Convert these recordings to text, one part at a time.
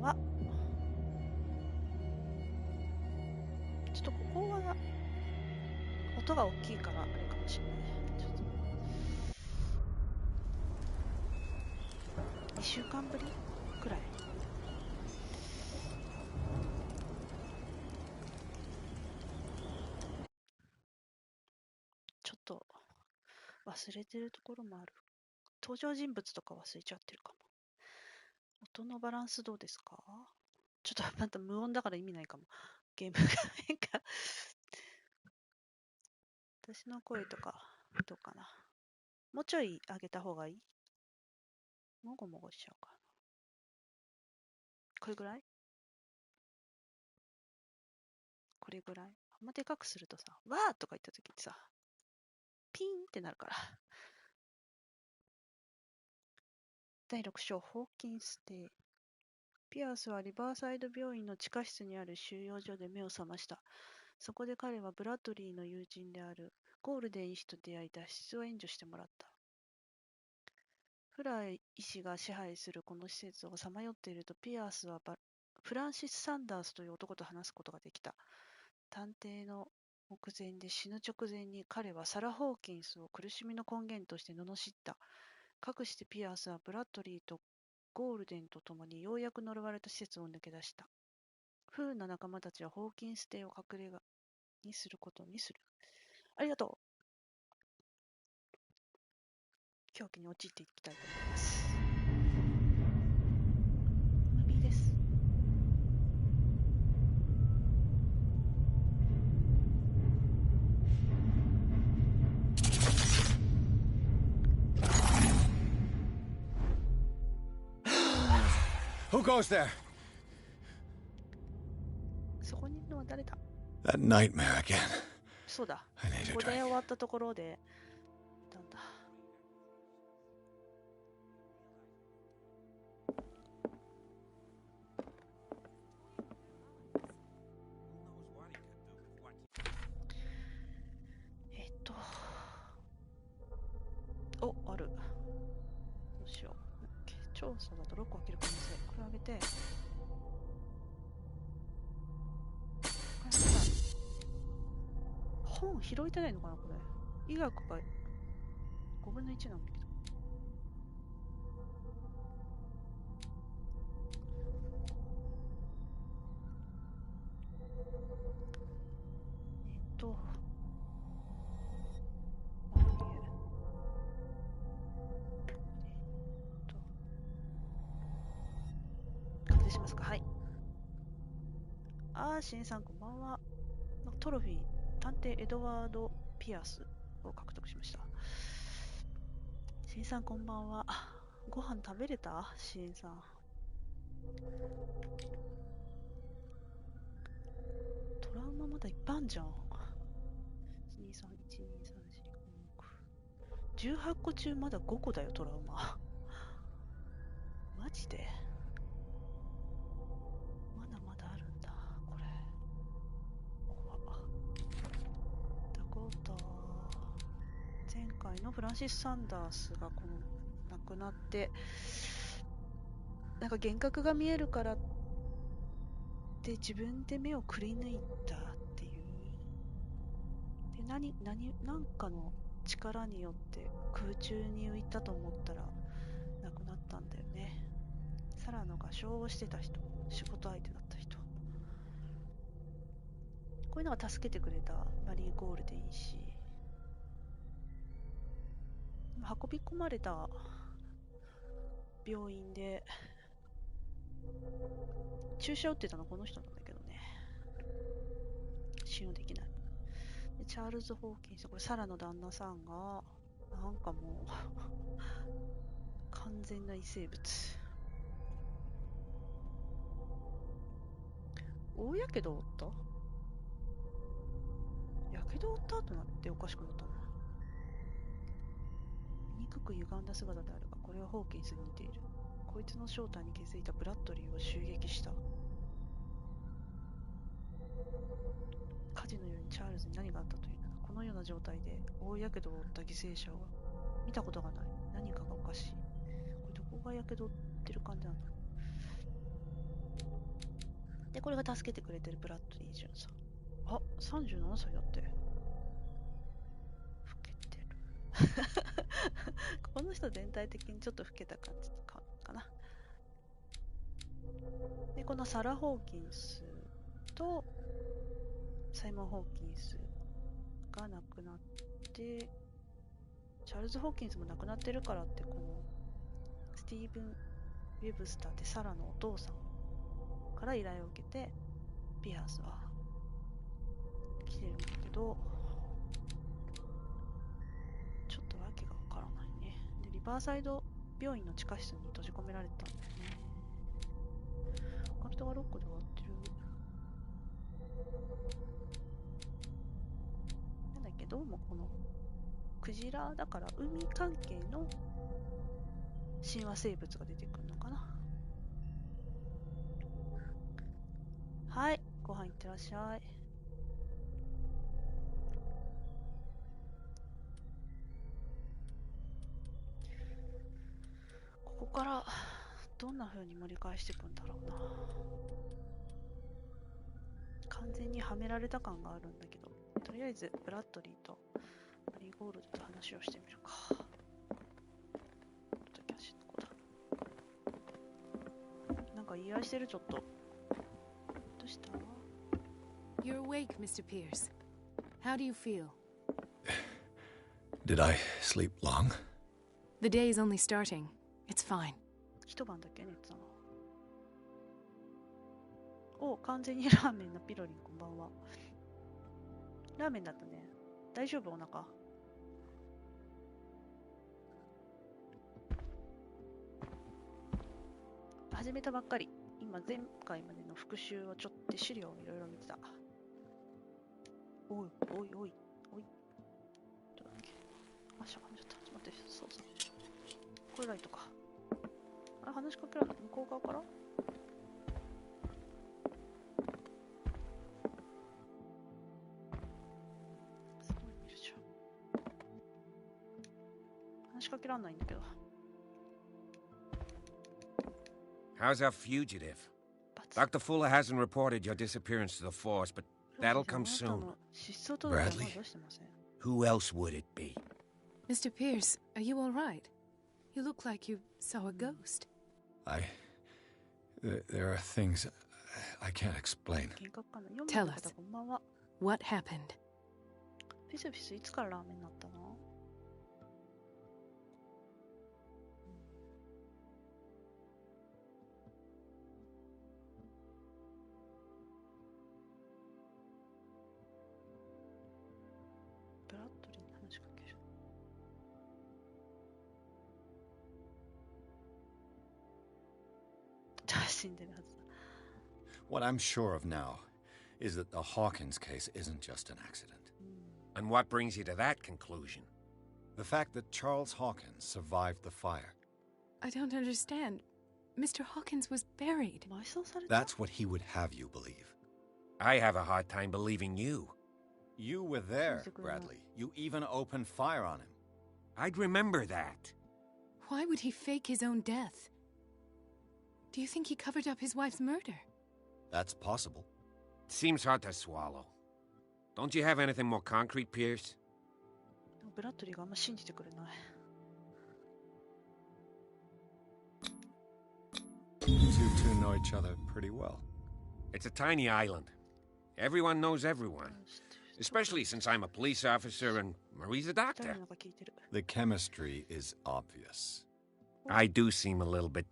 はちょっとここは音が大きいからあれかもしれない。ちょっと2週間ぶりくらい。ちょっと忘れてるところもある。登場人物とか忘れちゃってるかも。音のバランスどうですか？ちょっとまた無音だから意味ないかも。ゲーム画面が私の声とかどうかな。もうちょい上げた方がいい？もごもごしちゃうか。これぐらい？これぐらい？あんまでかくするとさ、わーとか言った時にさ、ピーンってなるから。第6章、ホーキンス邸。ピアースはリバーサイド病院の地下室にある収容所で目を覚ました。そこで彼はブラッドリーの友人であるゴールデン医師と出会い、脱出を援助してもらった。フライ医師が支配するこの施設をさまよっていると、ピアースはフランシス・サンダースという男と話すことができた。探偵の目前で死ぬ直前に彼はサラ・ホーキンスを苦しみの根源として罵った。かくしてピアースはブラッドリーとゴールデンと共にようやく呪われた施設を抜け出した。不運な仲間たちはホーキンス邸を隠れ家にすることにする。ありがとう。狂気に陥っていきたいと思います。ムービーです。Who goes there? そこにいるのは誰だ？ That nightmare again. そうだ。 I need こ a こで drink. 終わったところで、なんだ。お、ある。どうしよう。調査だと6個開ける可能性。これ上げて。本拾えてないのかなこれ。医学が5分の1なんだけど。確定しますか？はい。シンさんこんばんは。トロフィー、探偵エドワード・ピアスを獲得しました。シンさんこんばんは。ご飯食べれた？シンさん。トラウマまだいっぱいあんじゃん。1、2、3、1、2、3、4、5、6。18個中まだ5個だよ、トラウマ。マジで？まだまだあるんだ、これ。怖っ。ダコータ。前回のフランシス・サンダースがこの亡くなって、なんか幻覚が見えるからって自分で目をくり抜いたっていう。で、なんかの力によって空中に浮いたと思ったら亡くなったんだよね。サラの画商をしてた人、仕事相手だった人。こういうのが助けてくれたマリー・ゴールデン医師。運び込まれた病院で注射打ってたのこの人なんだけどね。信用できない。でチャールズ・ホーキンス、これサラの旦那さんが、なんかもう、完全な異生物。大やけどを負った？やけどを負った後なんておかしくなったの？醜く歪んだ姿であるが、これはホーキンスに似ている。こいつの正体に気づいたブラッドリーを襲撃した。火事のようにチャールズに何があったというのだ。このような状態で大やけどを負った犠牲者を見たことがない。何かがおかしい。これどこがやけどを負ってる感じなんだろで、これが助けてくれてるブラッドリー・ジュンさん。あ、37歳だって。老けてる。この人全体的にちょっと老けた感じかな。で、このサラ・ホーキンスとサイモン・ホーキンスが亡くなって、チャールズ・ホーキンスも亡くなってるからって、このスティーブン・ウェブスターってサラのお父さんから依頼を受けて、ピアースは来てるんだけど、ちょっとわけがわからないね。で、リバーサイド病院の地下室に閉じ込められたんだよね。カルトがロックで終わってる。なんだっけ、どうもこのクジラだから海関係の神話生物が出てくるのかな。はい、ご飯いってらっしゃい。ここからどんな風に盛り返していくんだろうな。完全にはめられた感があるんだけど、とりあえずブラッドリーとマリーゴールドと話をしてみるか。なんか言い合いしてる、ちょっと。どうした？ You're awake, Mr. Pierce. How do you feel? Did I sleep long? The day is only starting. It's fine. 一晩だけ寝てたの。お、完全にラーメンのピロリン、こんばんは。ラーメンだったね。大丈夫、お腹。始めたばっかり。今、前回までの復習をちょっと資料をいろいろ見てた。おい、おい、おい、おい。どうだっけ。あ、しゃがんじゃった。ちょっと待って、そうそう。これライトか。あれ、話しかけられない。向こう側からすごい見るじゃん。話しかけられないんだけど。How's our fugitive? Dr. Fuller hasn't reported your disappearance to the force, but that'll come soon. Bradley? Who else would it be? Mr. Pierce, are you all right? You look like you saw a ghost. There are things I can't explain. Tell us. What happened? ピスピスいつからラーメンになったの？ブラッドリーに話しかける。死んでるはずだ。What I'm sure of now is that the Hawkins case isn't just an accident. And what brings you to that conclusion? The fact that Charles Hawkins survived the fire. I don't understand. Mr. Hawkins was buried. That's what he would have you believe. I have a hard time believing you. You were there, Bradley. You even opened fire on him. I'd remember that. Why would he fake his own death? Do you think he covered up his wife's murder? That's possible. Seems hard to swallow. Don't you have anything more concrete, Pierce? ブラッドリーがあんま信じてくれない。You two know each other pretty well. It's a tiny island. Everyone knows everyone. Especially since I'm a police officer and Marie's a doctor. The chemistry is obvious. I do seem a little bit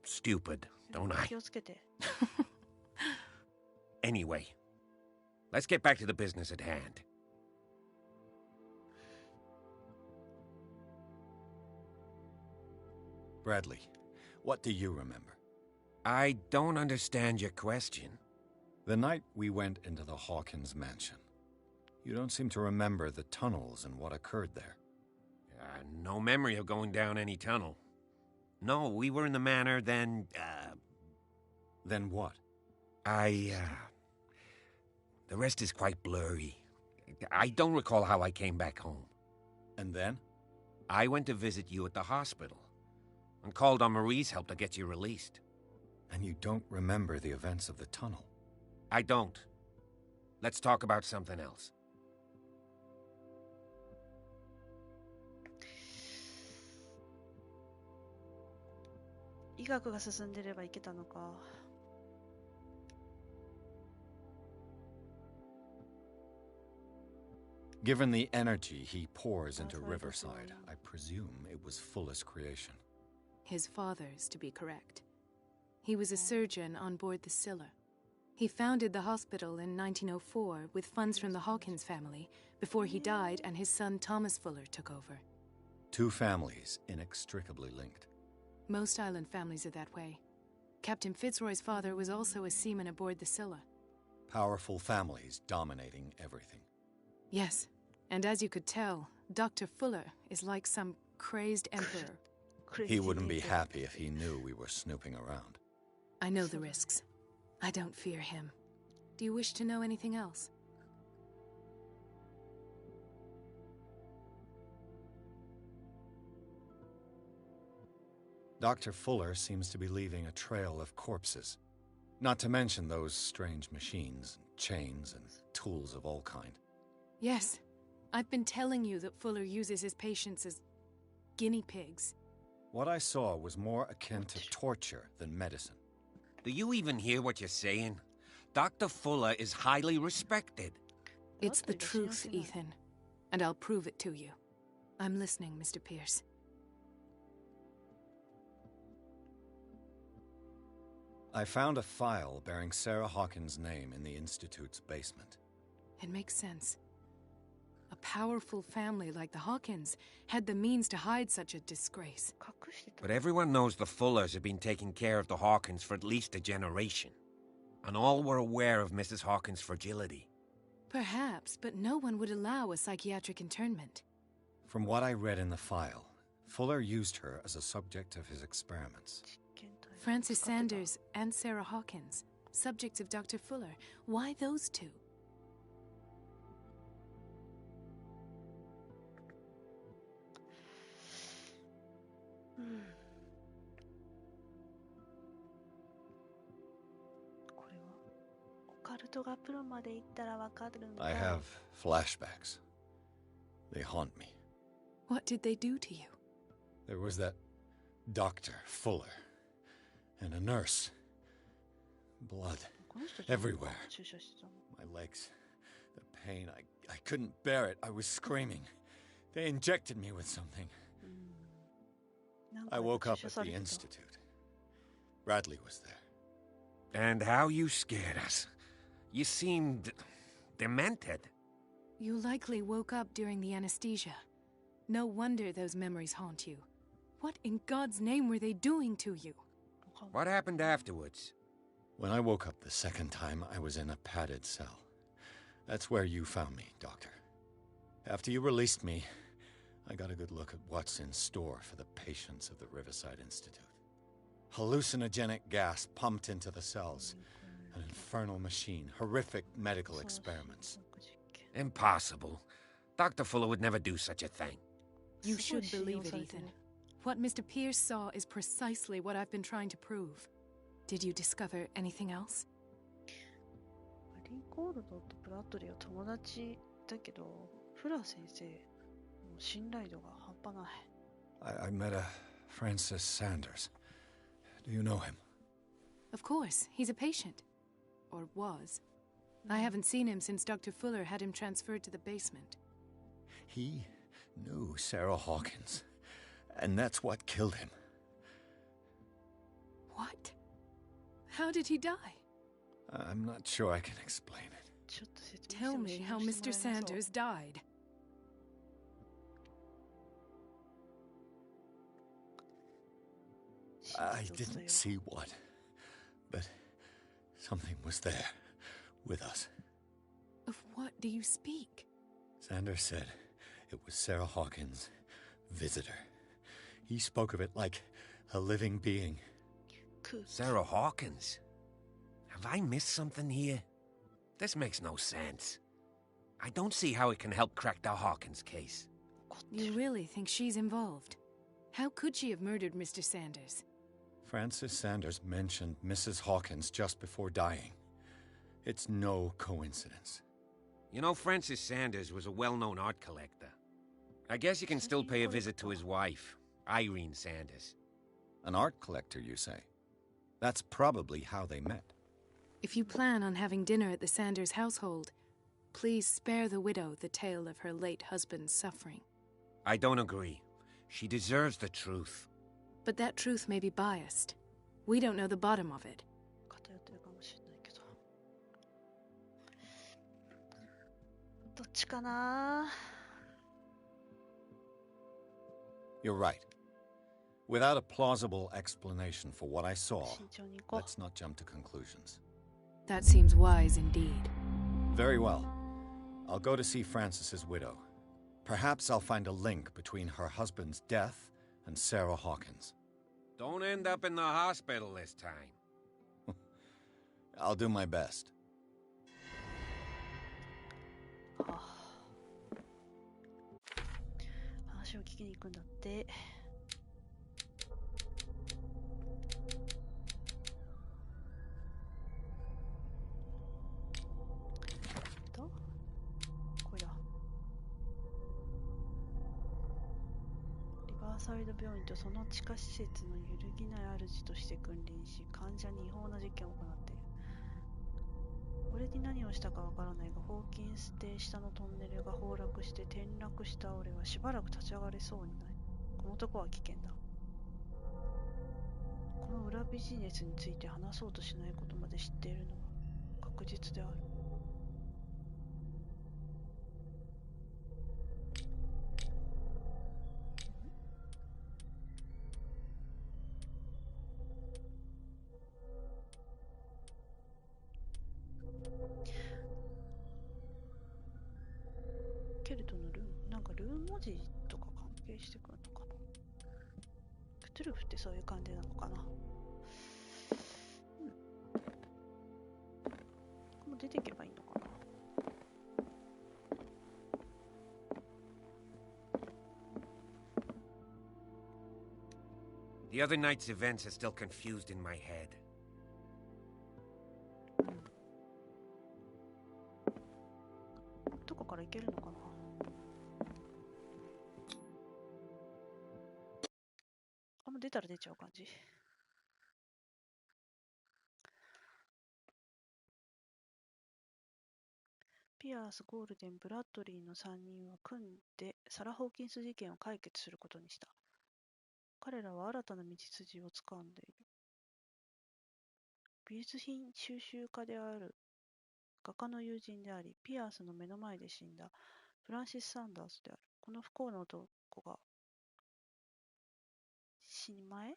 stupid, don't I? Anyway, let's get back to the business at hand. Bradley, what do you remember? I don't understand your question. The night we went into the Hawkins mansion. You don't seem to remember the tunnels and what occurred there. No memory of going down any tunnel. No, we were in the manor, then, Then what? The rest is quite blurry. I don't recall how I came back home. And then? I went to visit you at the hospital and called on Marie's help to get you released. And you don't remember the events of the tunnel? I don't. Let's talk about something else. 医学が進んでればいけたのか。Given the energy he pours into Riverside, I presume it was Fuller's creation. His father's, to be correct. He was a surgeon on board the Scylla. He founded the hospital in 1904 with funds from the Hawkins family before he died and his son Thomas Fuller took over. Two families inextricably linked. Most island families are that way. Captain Fitzroy's father was also a seaman aboard the Scylla. Powerful families dominating everything. Yes, and as you could tell, Dr. Fuller is like some crazed emperor. He wouldn't be happy if he knew we were snooping around. I know the risks. I don't fear him. Do you wish to know anything else? Dr. Fuller seems to be leaving a trail of corpses. Not to mention those strange machines, chains, and tools of all kind. Yes. I've been telling you that Fuller uses his patients as guinea pigs. What I saw was more akin to torture than medicine. Do you even hear what you're saying? Dr. Fuller is highly respected. It's the truth, Ethan. And I'll prove it to you. I'm listening, Mr. Pierce. I found a file bearing Sarah Hawkins' name in the Institute's basement. It makes sense. A powerful family like the Hawkins had the means to hide such a disgrace. But everyone knows the Fullers have been taking care of the Hawkins for at least a generation. And all were aware of Mrs. Hawkins' fragility. Perhaps, but no one would allow a psychiatric internment. From what I read in the file, Fuller used her as a subject of his experiments. Francis Sanders and Sarah Hawkins, subjects of Dr. Fuller. Why those two? I have flashbacks. They haunt me. What did they do to you? There was that Dr. Fuller and a nurse. Blood everywhere. My legs, the pain, I couldn't bear it. I was screaming. They injected me with something. I woke up at the Institute. Bradley was there. And how you scared us. You seemed demented. You likely woke up during the anesthesia. No wonder those memories haunt you. What in God's name were they doing to you? What happened afterwards? When I woke up the second time, I was in a padded cell. That's where you found me, Doctor. After you released me, I got a good look at what's in store for the patients of the Riverside Institute. Hallucinogenic gas pumped into the cells. An infernal machine. Horrific medical experiments. Impossible. Dr. Fuller would never do such a thing. You should believe it, Ethan. What Mr. Pierce saw is precisely what I've been trying to prove. Did you discover anything else? I met a Francis Sanders. Do you know him? Of course. He's a patient. Or was. I haven't seen him since Dr. Fuller had him transferred to the basement. He knew Sarah Hawkins. And that's what killed him. What? How did he die? I'm not sure I can explain it. Tell me how Mr. Sanders died. I didn't see what, but something was there, with us. Of what do you speak? Sanders said it was Sarah Hawkins' visitor. He spoke of it like a living being. Sarah Hawkins? Have I missed something here? This makes no sense. I don't see how it can help crack the Hawkins case. You really think she's involved? How could she have murdered Mr. Sanders? Francis Sanders mentioned Mrs. Hawkins just before dying. It's no coincidence. You know, Francis Sanders was a well-known art collector. I guess you can still pay a visit to his wife, Irene Sanders. An art collector, you say? That's probably how they met. If you plan on having dinner at the Sanders household, please spare the widow the tale of her late husband's suffering. I don't agree. She deserves the truth. But that truth may be biased. We don't know the bottom of it. 偏ってるかもしれないけど。どっちかな。 You're right. Without a plausible explanation for what I saw, 慎重に行こう。 let's not jump to conclusions. That seems wise indeed. Very well. I'll go to see Francis's widow. Perhaps I'll find a link between her husband's death and Sarah Hawkins. Don't end up in the hospital this time. I'll do my best. はあ、話を聞きに行くんだって。これだ。リバーサイド病院とその地下施設の揺るぎない主として君臨し、患者に違法な実験を行っている。俺に何をしたかわからないが、ホーキンス邸下のトンネルが崩落して転落した俺はしばらく立ち上がれそうにない。この男は危険だ。この裏ビジネスについて話そうとしないことまで知っているのは確実である。ケルトのルーン、なんかルーン文字とか関係してくるのかな。クトゥルフってそういう感じなのかな。もう出ていけばいいのかな。The other night's events are still confused in my head. どこから行けるのかな。あ、もう出たら出ちゃう感じ。ピアース、ゴールデン、ブラッドリーの3人は組んでサラ・ホーキンス事件を解決することにした。彼らは新たな道筋をつかんでいる。美術品収集家である画家の友人であり、ピアースの目の前で死んだフランシス・サンダースである。この不幸な男が死に前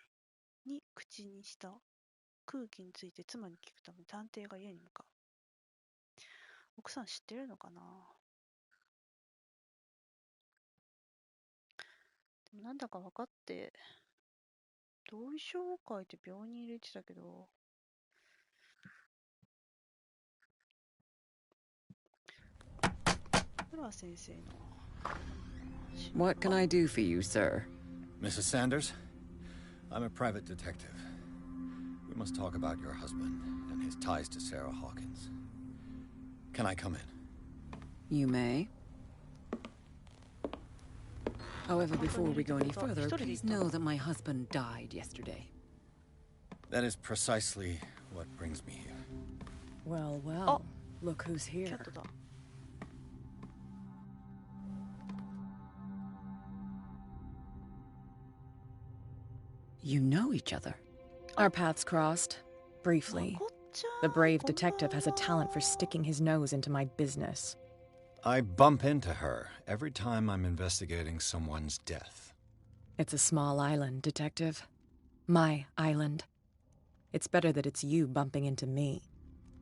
に口にした空気について妻に聞くため探偵が家に向かう。奥さん知ってるのかな。でもなんだか分かって同意書を書いて病院に入れてたけど、フラー先生の What can I do for you, sir? Mrs. Sanders, I'm a private detective. We must talk about your husband and his ties to Sarah Hawkins. Can I come in? You may. However, before we go any further, please know that my husband died yesterday. That is precisely what brings me here. Well, well, look who's キャ here. ットだ。You know each other. Our paths crossed, briefly. まこっちゃん、 The brave こんばん detective has a は。 talent for sticking his nose into my business. I bump into her every time I'm investigating someone's death. It's a small island, detective. My island. It's better that it's you bumping into me.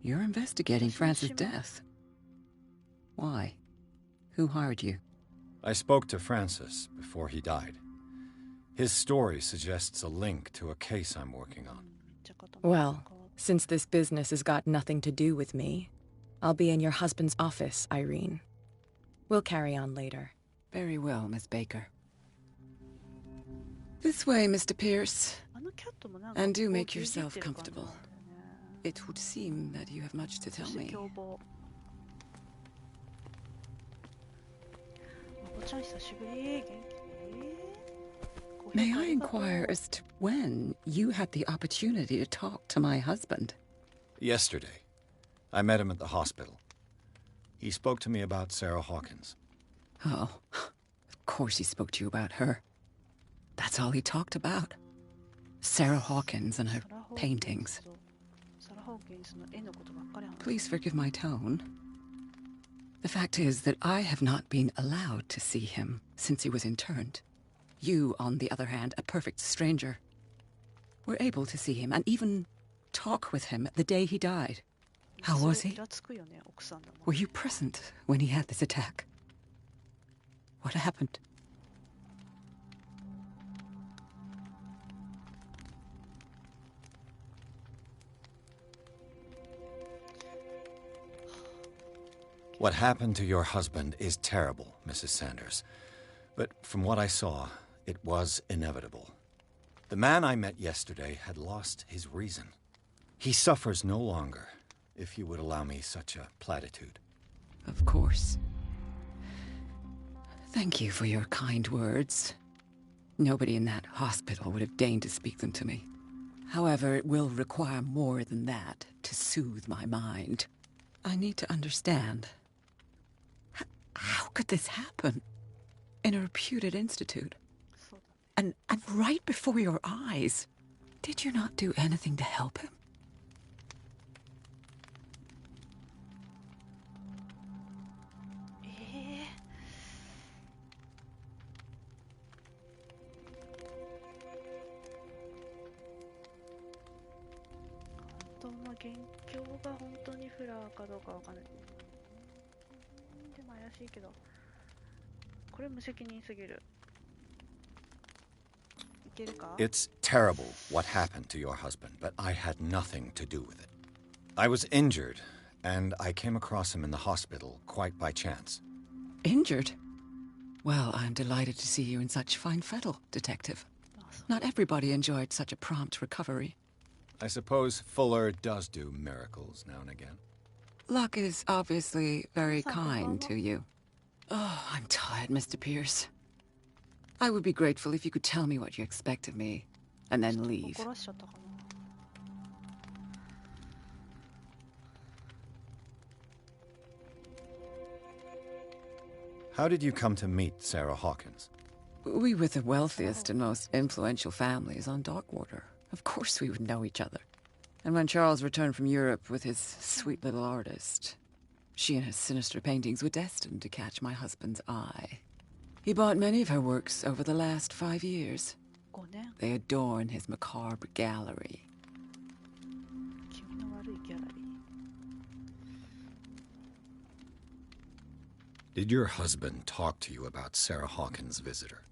You're investigating Francis' death. Why? Who hired you? I spoke to Francis before he died. His story suggests a link to a case I'm working on. めっちゃ固まる Well, since this business has got nothing to do with me, I'll be in your husband's office, Irene. We'll carry on later. Very well, Miss Baker. This way, Mr. Pierce. あのキャットもなんか And do こう make 牛耳っ yourself てる感じなん comfortable. だよね。It would seem that you have much to そ tell して me. 凶暴。まこちゃん久しぶり。元気？ May I inquire as to when you had the opportunity to talk to my husband? Yesterday, I met him at the hospital. He spoke to me about Sarah Hawkins. Oh, of course he spoke to you about her. That's all he talked about. Sarah Hawkins and her paintings. Please forgive my tone. The fact is that I have not been allowed to see him since he was interned. You, on the other hand, a perfect stranger, were able to see him and even talk with him the day he died. How was he? Were you present when he had this attack? What happened? What happened to your husband is terrible, Mrs. Sanders. But from what I saw, it was inevitable. The man I met yesterday had lost his reason. He suffers no longer, if you would allow me such a platitude. Of course. Thank you for your kind words. Nobody in that hospital would have deigned to speak them to me. However, it will require more than that to soothe my mind. I need to understand. How could this happen? In a reputed institute? And right before your eyes? Did you not do anything to help him? It's terrible what happened to your husband, but I had nothing to do with it. I was injured, and I came across him in the hospital quite by chance. Injured? Well, I'm delighted to see you in such fine fettle, Detective. Not everybody enjoyed such a prompt recovery. I suppose Fuller does do miracles now and again. Luck is obviously very kind to you. Oh, I'm tired, Mr. Pierce. I would be grateful if you could tell me what you expect of me, and then leave. How did you come to meet Sarah Hawkins? We were the wealthiest and most influential families on Darkwater. Of course we would know each other. And when Charles returned from Europe with his sweet little artist, she and her sinister paintings were destined to catch my husband's eye. He bought many of her works over the last 5 years. They adorn his macabre gallery. Did your husband talk to you about Sarah Hawkins' visitor?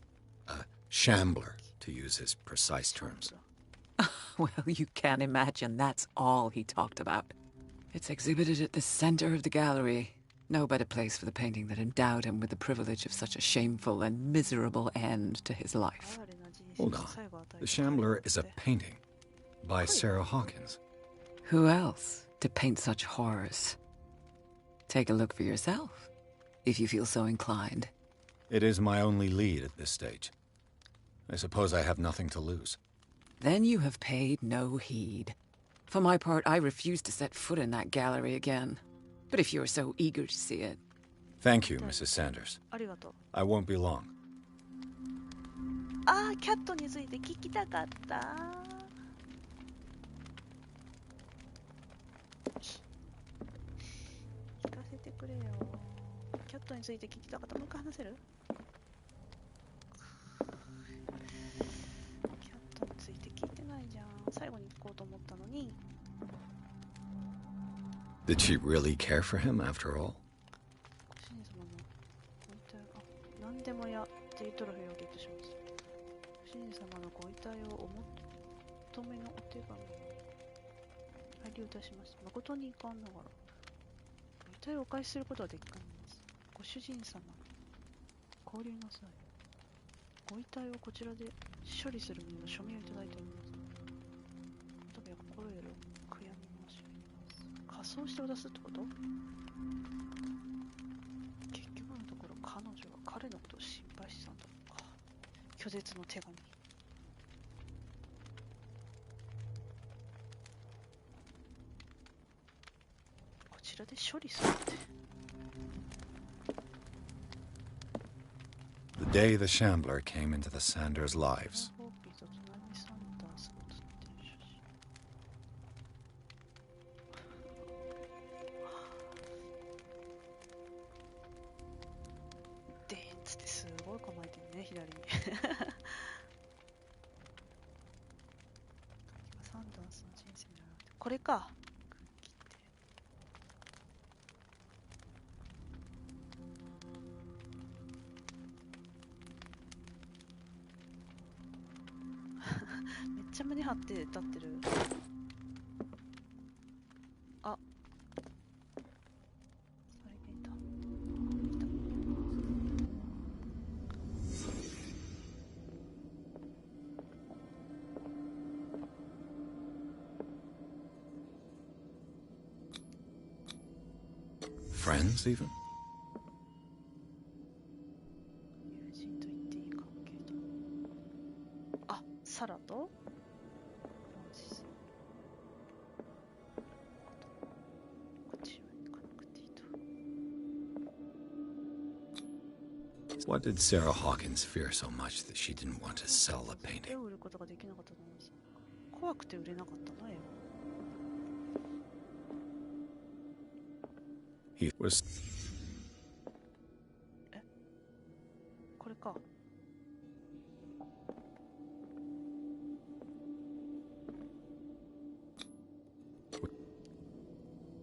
A shambler, to use his precise terms. Well, you can imagine that's all he talked about. It's exhibited at the center of the gallery. No better place for the painting that endowed him with the privilege of such a shameful and miserable end to his life. Hold on. The Shambler is a painting by Sarah Hawkins. Who else to paint such horrors? Take a look for yourself, if you feel so inclined. It is my only lead at this stage. I suppose I have nothing to lose. Then you have paid no heed. For my part, I refuse to set foot in that gallery again. But if you're so eager to see it... Thank you, Mrs. Sanders. I won't be long. ああ、キャットについて聞きたかった。聞かせてくれよ。キャットについて聞きたかった。もう一回話せる？キャットについて聞いてないじゃん。最後に聞こうと思ったのに。Did she really care for him after all? ご主人様のご遺体、何でもやっていうトロフィーをゲットしました。ご主人様のご遺体をお求めのお手紙を拝領いたしました。誠に遺憾ながら、ご遺体をお返しすることはできないんです。ご主人様、交流なさい。ご遺体をこちらで処理する旨の署名をいただいております。お互い心より悔やみましょう。装して渡すってこと？結局のところ彼女は彼のことを心配してたんだろうか。拒絶の手紙。こちらで処理するって。The day the Shambler came into the Sanders' lives. ホーピーと隣にサンダースが写ってる写真。でーんつってすごい構えてるね、左に。サンダースの人生になる。これか。切って。めっちゃ胸張って立ってる。あ、再現だ。Friends, even? 友人と言っていい関係だ。あ、サラとフランシス。こっちは行かなくていいと。What did Sarah Hawkins fear so much that she didn't want to sell the 絵 painting? を売ることができなかったのにさ。怖くて売れなかったな、絵を。He was これか。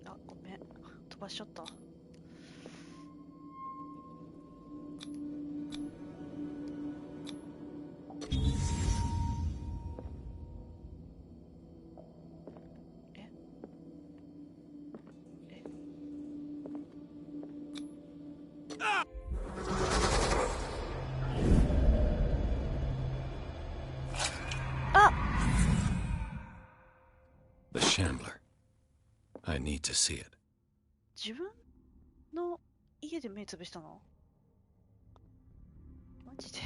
あ、ごめん。飛ばしちゃった。ええあ the Shambler. I need to see it. 自分の家で目つぶしたの？マジで。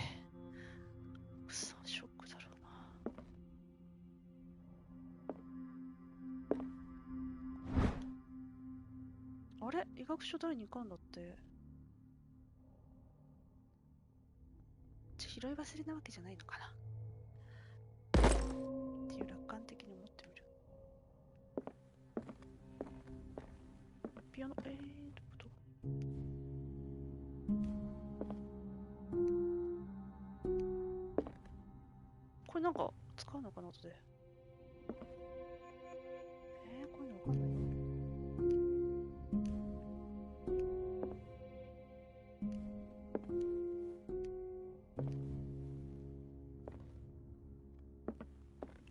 くそ、ショックだろうな。あれ？医学書第2巻だって。拾い忘れなわけじゃないのかなっていう楽観的に思ってみる。ピアノ、どこどこ？これなんか使うのかな後で。こういうのわかんないよ。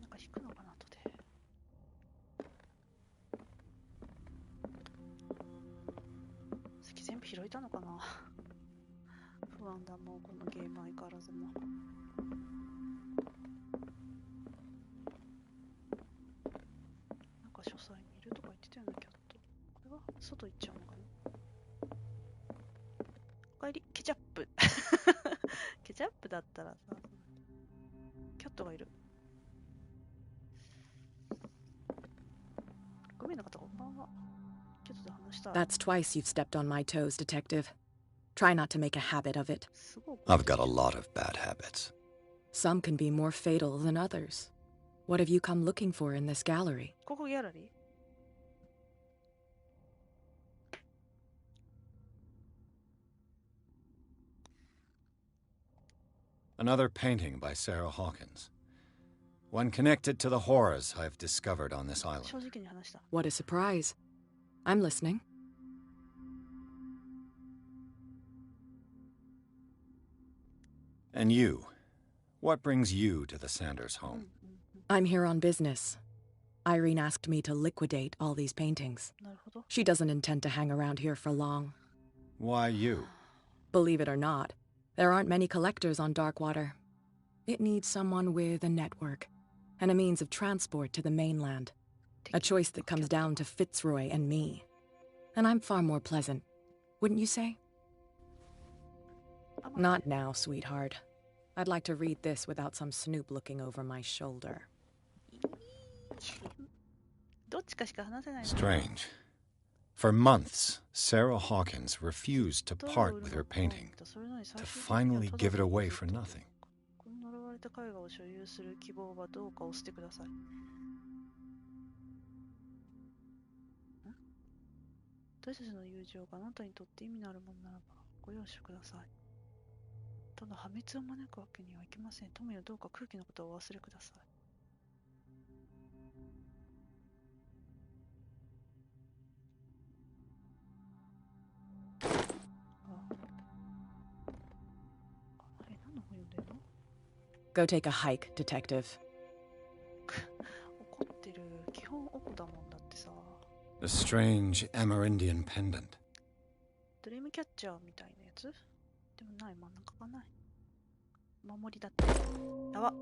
なんか弾くのかな後で。席全部拾えたのかな不安だもん、このゲーム相変わらずも。なんか書斎にいるとか言ってたよね、キャット。これは外行っちゃうのかな。おかえり、ケチャップ。ケチャップだったらさ、キャットがいる。ごめんな方、こんばんは。キャットで話したい。 That's twice you've stepped on my toes, Detective. Try not to make a habit of it. すごい。 I've got a lot of bad habits. Some can be more fatal than others. What have you come looking for in this gallery? ここギャラリー？ Another painting by Sarah Hawkins. One connected to the horrors I've discovered on this island. 正直に話した。 What a surprise. I'm listening. And you. What brings you to the Sanders home? I'm here on business. Irene asked me to liquidate all these paintings. なるほど。 She doesn't intend to hang around here for long. Why you? Believe it or not, there aren't many collectors on Darkwater. It needs someone with a network and a means of transport to the mainland. A choice that comes down to Fitzroy and me. And I'm far more pleasant, wouldn't you say? Not now, sweetheart. I'd like to read this without some snoop looking over my shoulder. どっちかしか話せないの。 Strange. For months, Sarah Hawkins refused to part with her painting, to finally give it away for nothing. この呪われた絵画を所有する希望はどうか押してください。私たちの友情があなたにとって意味のあるものならばご容赦ください。ただ破滅を招くわけにはいきません。友よ、どうか空気のことをお忘れください。何の本読んでんの？ Go take a hike, detective. 怒ってる。基本怒だもんだってさ。A strange Amerindian pendant. ドリームキャッチャーみたいなやつ？でもない、真ん中がない。守りだった。やば。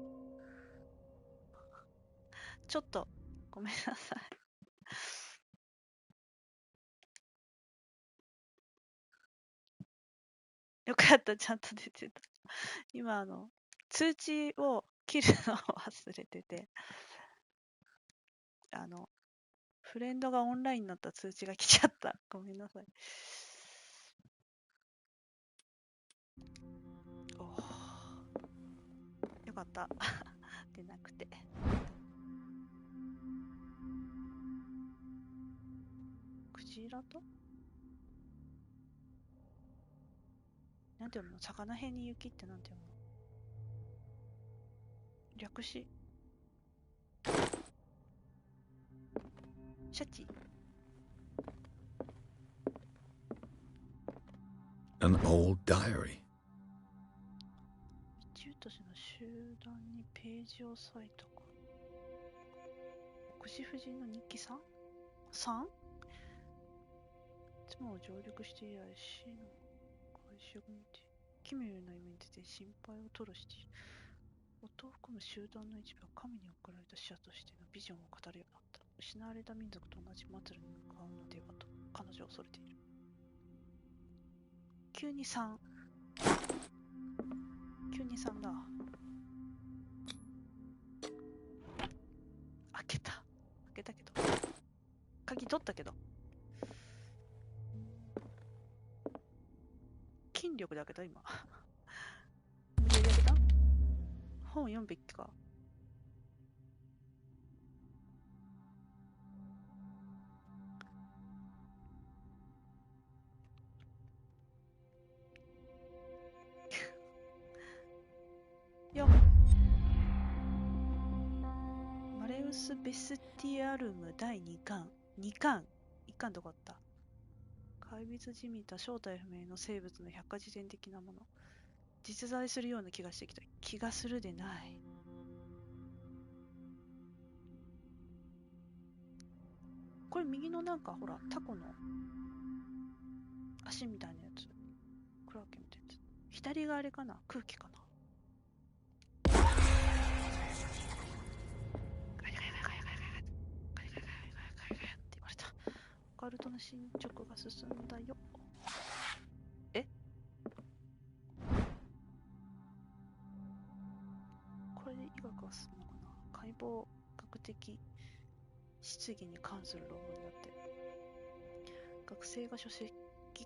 ちょっとごめんなさい。よかった、ちゃんと出てた。今通知を切るのを忘れてて、フレンドがオンラインになった通知が来ちゃった。ごめんなさい。おー、よかった。出なくて。クジラとなんて読むの？魚辺に雪ってなんて読むの？略しシャチ。 An old diary. 宇宙都市の集団にページを割いたか。串夫人の日記 3？ 3？ 妻を上陸して以来死の会社が見て奇妙な夢に出て心配を吐露している。夫を含む集団の一部は神に送られた使者としてのビジョンを語るようになった。失われた民族と同じ末路に向かうのではと彼女は恐れている。急に3。急に3だ。開けた。開けたけど。鍵取ったけど。筋力で開けた今。無理やり開けた？本読むべきか。よマレウス・ベスティアルム第2巻。2巻。1巻どこあった？怪物じみた正体不明の生物の百科事典的なもの。実在するような気がしてきた。気がするでない。これ右のなんかほらタコの足みたいなやつ。クラーケンみたいなやつ。左があれかな？空気かな？って言われた。オカルトの進捗が進んだよ。え？これで医学は進むのかな？解剖学的質疑に関する論文だって。学生が書籍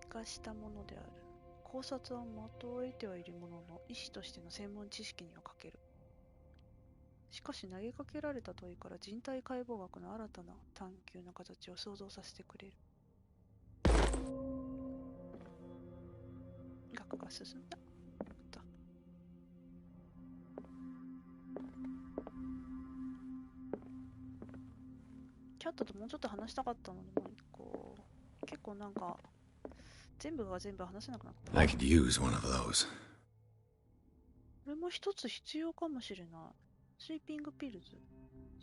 化したものである。考察は的を得てはいるものの、医師としての専門知識には欠ける。しかし投げかけられた問いから人体解剖学の新たな探求の形を想像させてくれる。学が進んだ。キャットともうちょっと話したかったのに、もう一個。結構なんか、全部が全部話せなくなった。I could use one of those. これも一つ必要かもしれない。スリーピングピルズ。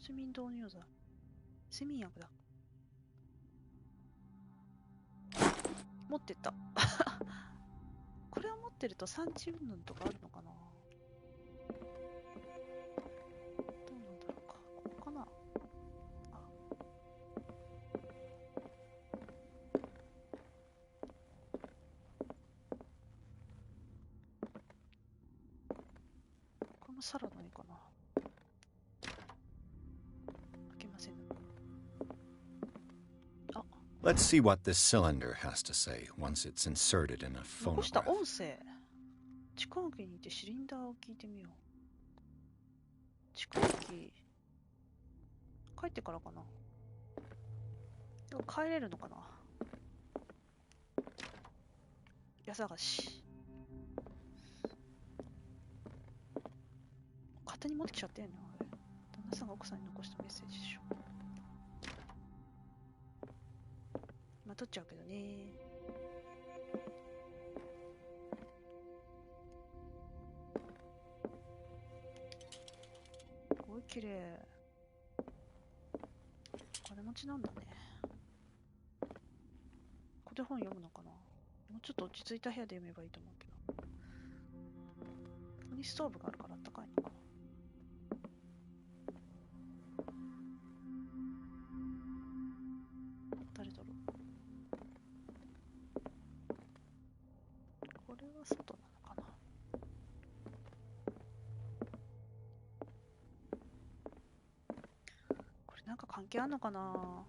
睡眠導入剤。睡眠薬だ。持ってった。これを持ってると産地云々とかあるのかな？どうなんだろうか。ここかな？あ、サラないかな。開けません。あ、Let's see what this cylinder has to say once it's inserted in a 残した phonograph. 音声。蓄音機にいてシリンダーを聞いてみよう。蓄音機、帰ってからかな。でも帰れるのかな。矢探し。勝手に持ってきちゃってんのあれ。旦那さんが奥さんに残したメッセージでしょ。まあ、取っちゃうけどね。すごい綺麗。金持ちなんだね。ここで本読むのかな。もうちょっと落ち着いた部屋で読めばいいと思うけど。ここにストーブがあるからあったかいのかな。誰だろう。これは外なのかな。これなんか関係あんのかな。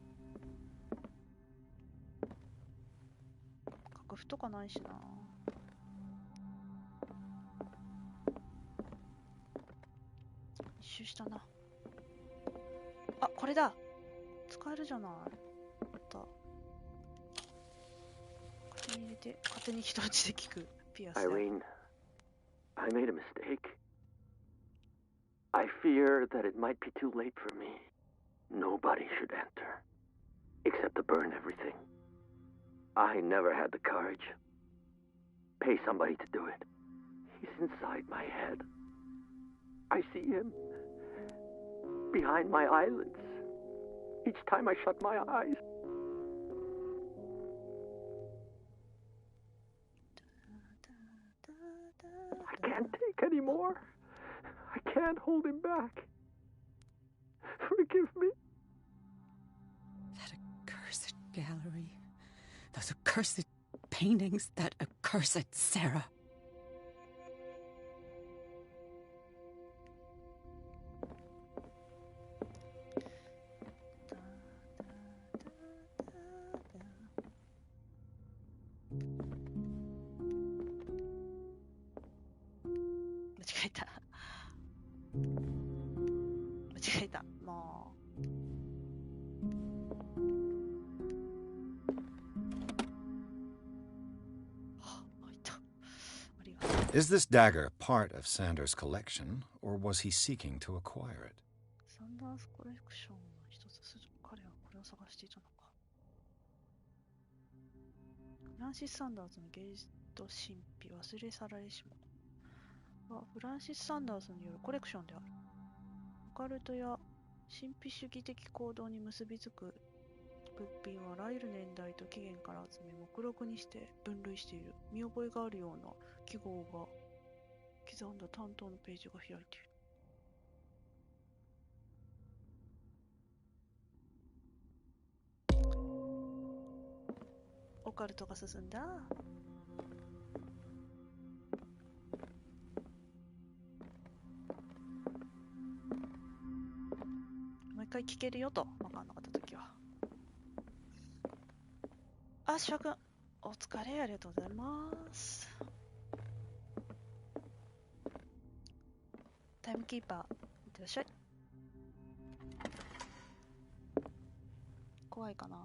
楽譜とかないしな。一周したな。あ、これだ。使えるじゃない。あった。勝手に入れて、勝手に人打ちで聞く。ピアス。Irene, I made a mistake. I fear that it might be too late for me. Nobody should enter, except to burn everything. I never had the courage. Pay somebody to do it. He's inside my head. I see him behind my eyelids. Each time I shut my eyes. I can't take any more. I can't hold him back. Forgive me. That accursed gallery. Those accursed paintings. That accursed Sarah.間違えた。もう。はあ、開いた。ありがとう。Is this dagger part of Sanders' collection, or was he seeking to acquire it? サンダースコレクションの一つする。彼はこれを探していたのか。フランシス・サンダースの芸術と神秘忘れ去られし者はフランシス・サンダースによるコレクションである。オカルトや神秘主義的行動に結びつく物品はあらゆる年代と起源から集め目録にして分類している。見覚えがあるような記号が刻んだ担当のページが開いている。オカルトが進んだ。もう一回聞けるよと分かんなかったときは。あ、しわくん、お疲れ、ありがとうございます。タイムキーパー、いってらっしゃい。怖いかな。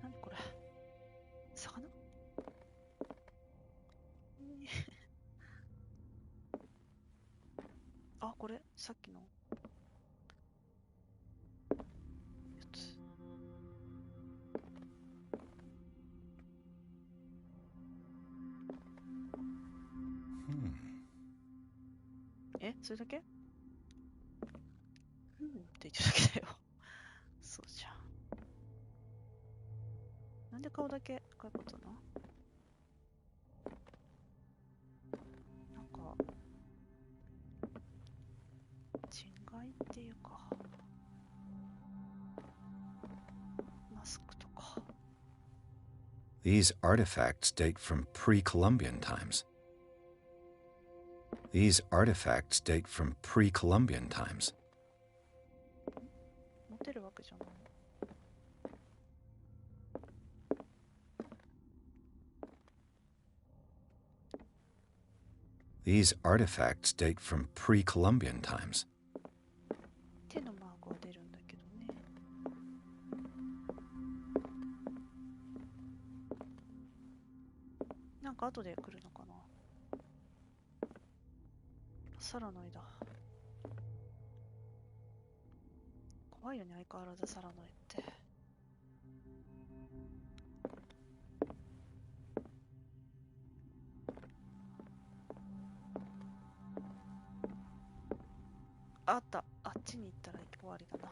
何これ、魚あ、これさっきのやつ。え、それだけって言ってるだけだよ。そうじゃん。なんで顔だけ赤いことな。なんか違っていうか、マスクとか。 These artifacts date from pre-Columbian times. These artifacts date from pre-Columbian times. 持てるわけじゃない。These artifacts date from pre-Columbian times. 手のマークは出るんだけどね。なんか後で来るのかな。サラノイだ。怖いよね、相変わらずサラノイって。あった。あっちに行ったら終わりだな。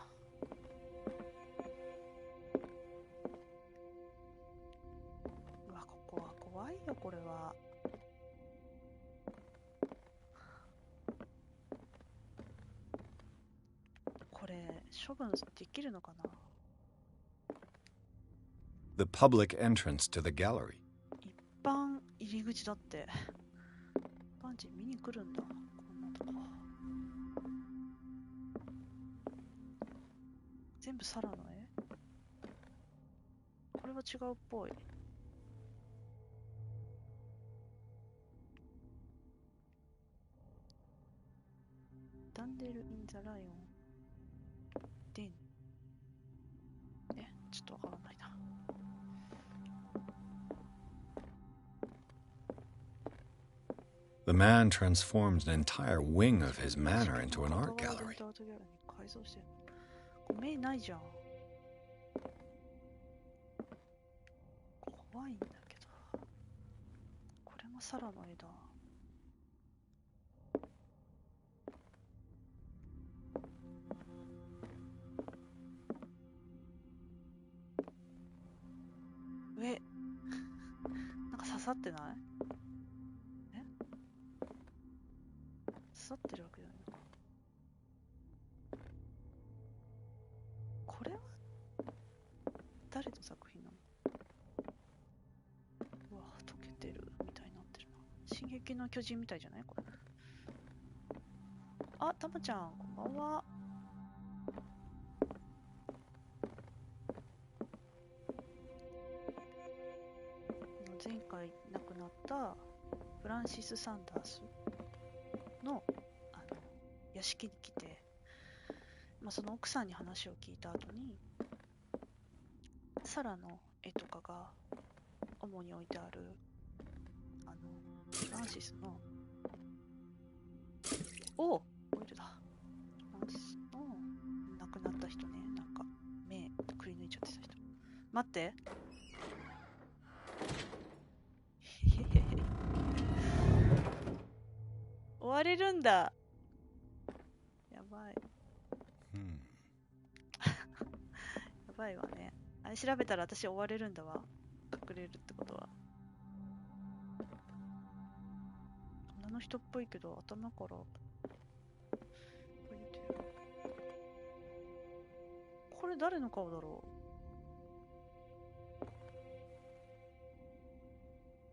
うわ、ここは怖いよ、これは。これ、処分できるのかな。 The public entrance to the gallery. 一般入り口だって。一般人見に来るんだ。こんなとこ。全部サラの絵？これは違うっぽい。ダンデル・イン・ザ・ライオン。デン。ちょっとわからないな。The man transformed an entire wing of his manor into an art gallery. 改造してる。目ないじゃん。怖いんだけど。これもサラの絵だ。なんか刺さってない？刺さってるわけじゃないのか。これは誰の作品なの？うわ、溶けてるみたいになってるな。進撃の巨人みたいじゃないこれ。あ、たまちゃん、こんばんは。前回亡くなったフランシス・サンダースの屋敷に来て、その奥さんに話を聞いた後に、サラの絵とかが主に置いてあるフランシスのオイルだ。フランシスの亡くなった人ね、なんか目くり抜いちゃってた人。待って。終われるんだ。やばい。やばいわね。あれ調べたら私終われるんだわ。隠れるってことは。女の人っぽいけど頭からこれ誰の顔だろ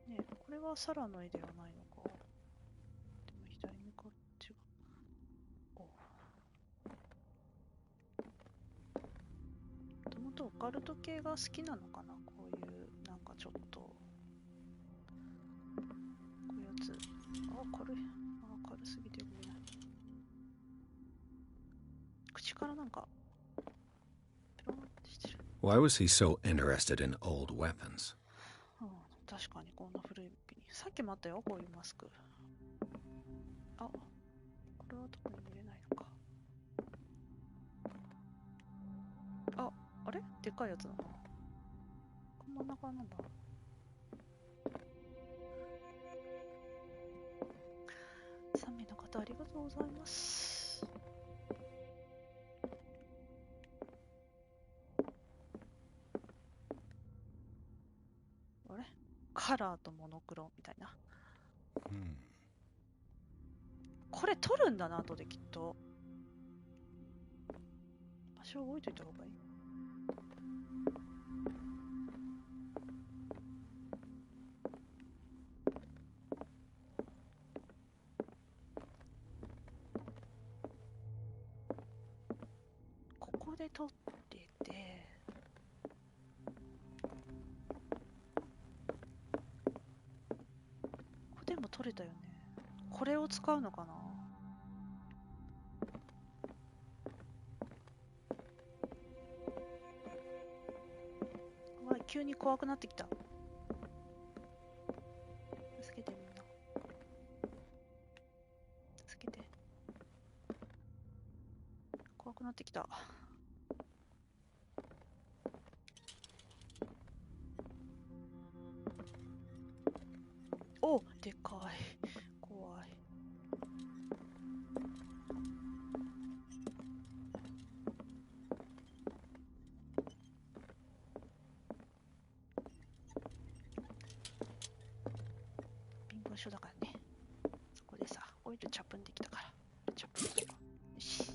うね。えこれはサラの絵ではないのか。でも左目から違う。もともとオカルト系が好きなのかな。こういうなんかちょっとこういうやつ。軽い。軽すぎてごめんな。口からなんかペロンってしてる。Why was he so interested in old weapons? 確かにこんな古い武器に。さっきもあったよ、こういうマスク。これは特に見れないのか。あれでかいやつなの。こんな中なんだ。3名の方ありがとうございます。あれカラーとモノクロみたいな。これ撮るんだな、後できっと。所覚えといた方がいい。ここで撮ってて、ここでも撮れたよね。これを使うのかな。うわ、急に怖くなってきた。助けてみんな。助けて。怖くなってきた。お、でかい。怖い。貧乏症だからね。そこでさ、オイルチャップンできたから。チャップンできた。よし。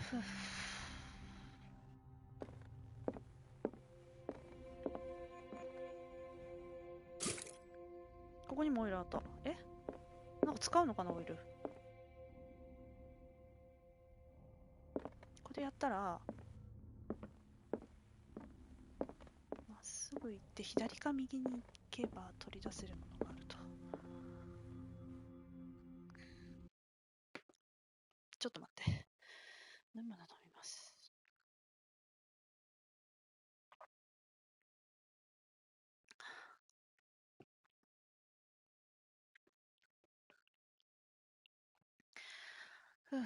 ふぅ。ここにもオイルあった。え？なんか使うのかな、オイル。これやったら、まっすぐ行って左か右に行けば取り出せるものがあると。ちょっと待って。飲み物飲みます。ふぅ。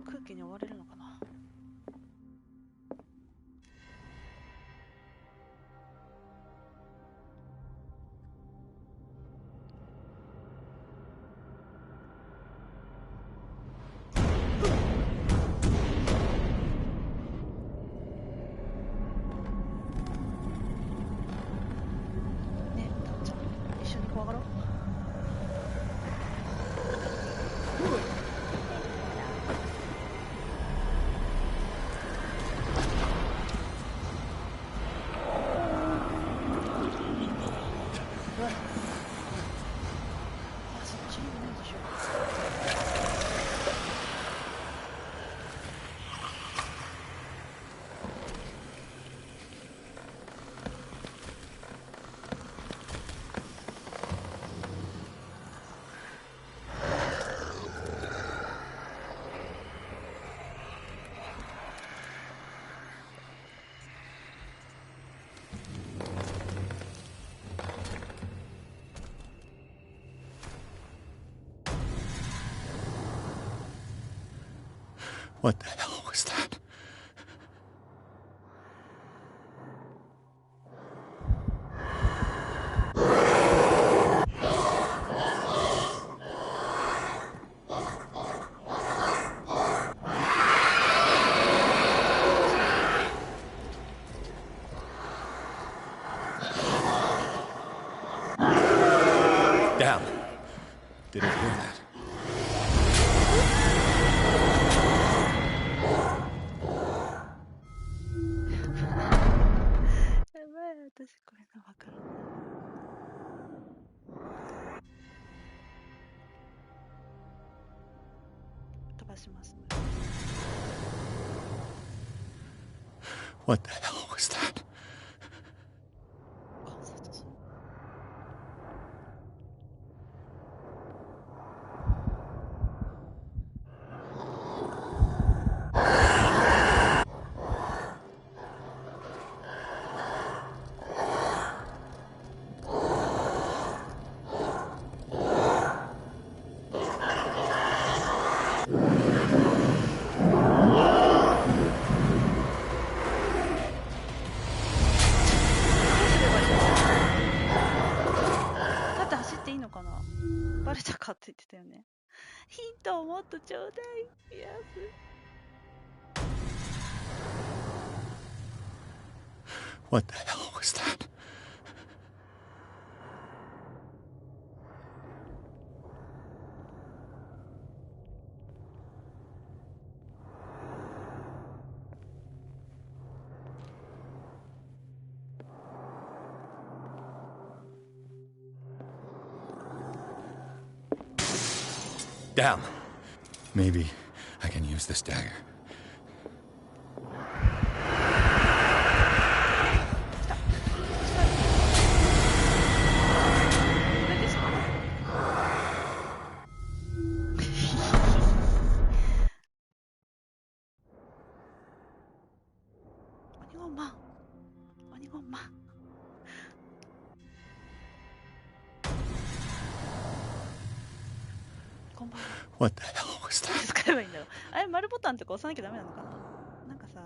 空気に追われるのかな。ねえ、たっちゃん、一緒に怖がろう。あ、そっちにいないでしょ。What the hell was that? Damn. Did it hear that? This is going to work. 飛ばしますね。What the hell was that? 観察する。バレたかって言ってたよね。ヒントをもっとちょうだい。ピアス。What the hell was that? Damn. Maybe I can use this dagger. What the hell was that? 使えばいいんだろう。あれ、丸ボタンとか押さなきゃダメなのかな。なんかさ、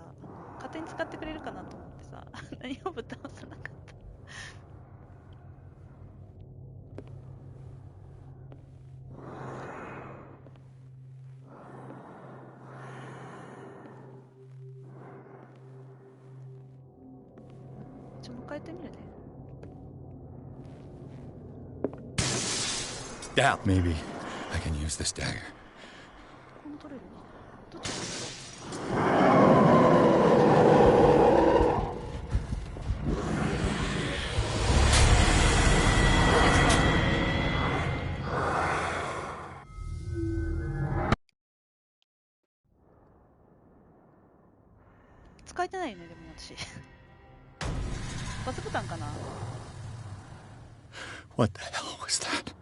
勝手に使ってくれるかなと思ってさ、何をボタン押さなかった。ちょっともう一回やってみるね。Damn. Maybe I can use this dagger. ここも取れる？どっちだろう？使えてないよね、でも私。バツボタンかな？ What the hell was that?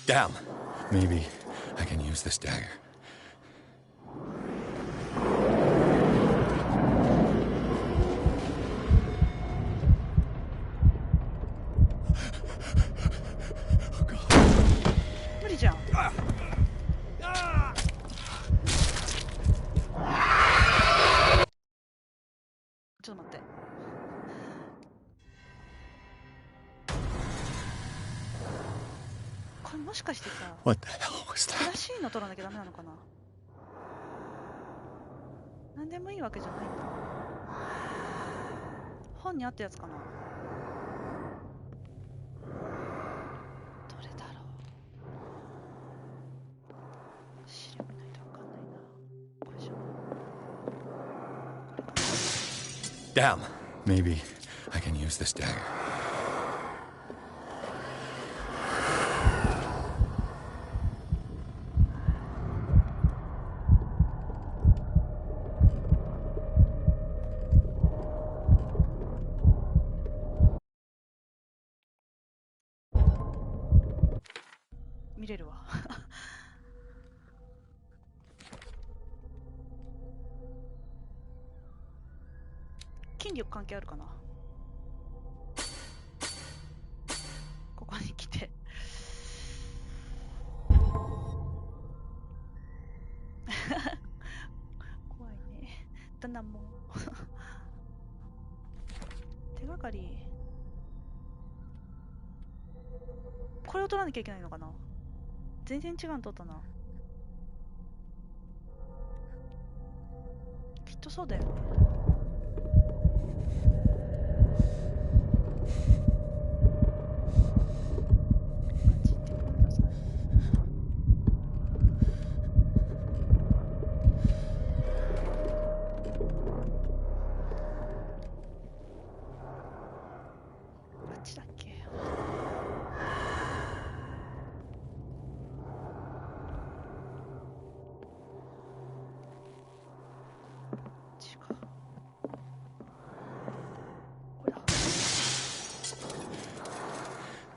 Damn. Maybe I can use this dagger. Oh God. 無理じゃん。ちょっと待って。これもしかしてさ、 What the hell was 正 that? しいの取らなきゃダメなのかな。何でもいいわけじゃないんだ。本にあったやつかな。どれだろう。調べないとわかんないな。これじゃない。これかな。 Damn. Maybe I can use this dagger.見れるわ。筋力関係あるかな。ここに来て。怖いね。だんだんもう。手がかり。これを取らなきゃいけないのかな。全然違うの取ったな。きっとそうだよね。あっちだっけ。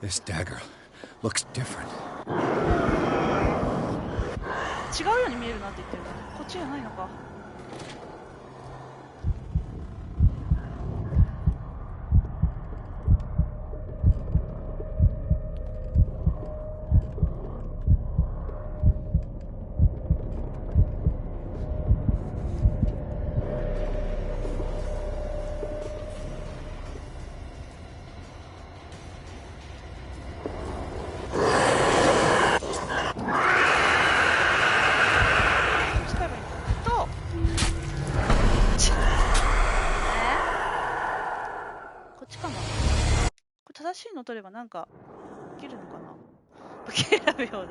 This dagger looks different. 違うように見えるなって言ってるから、こっちじゃないのか。の取ればなんか起きるのかな。武器選び放題。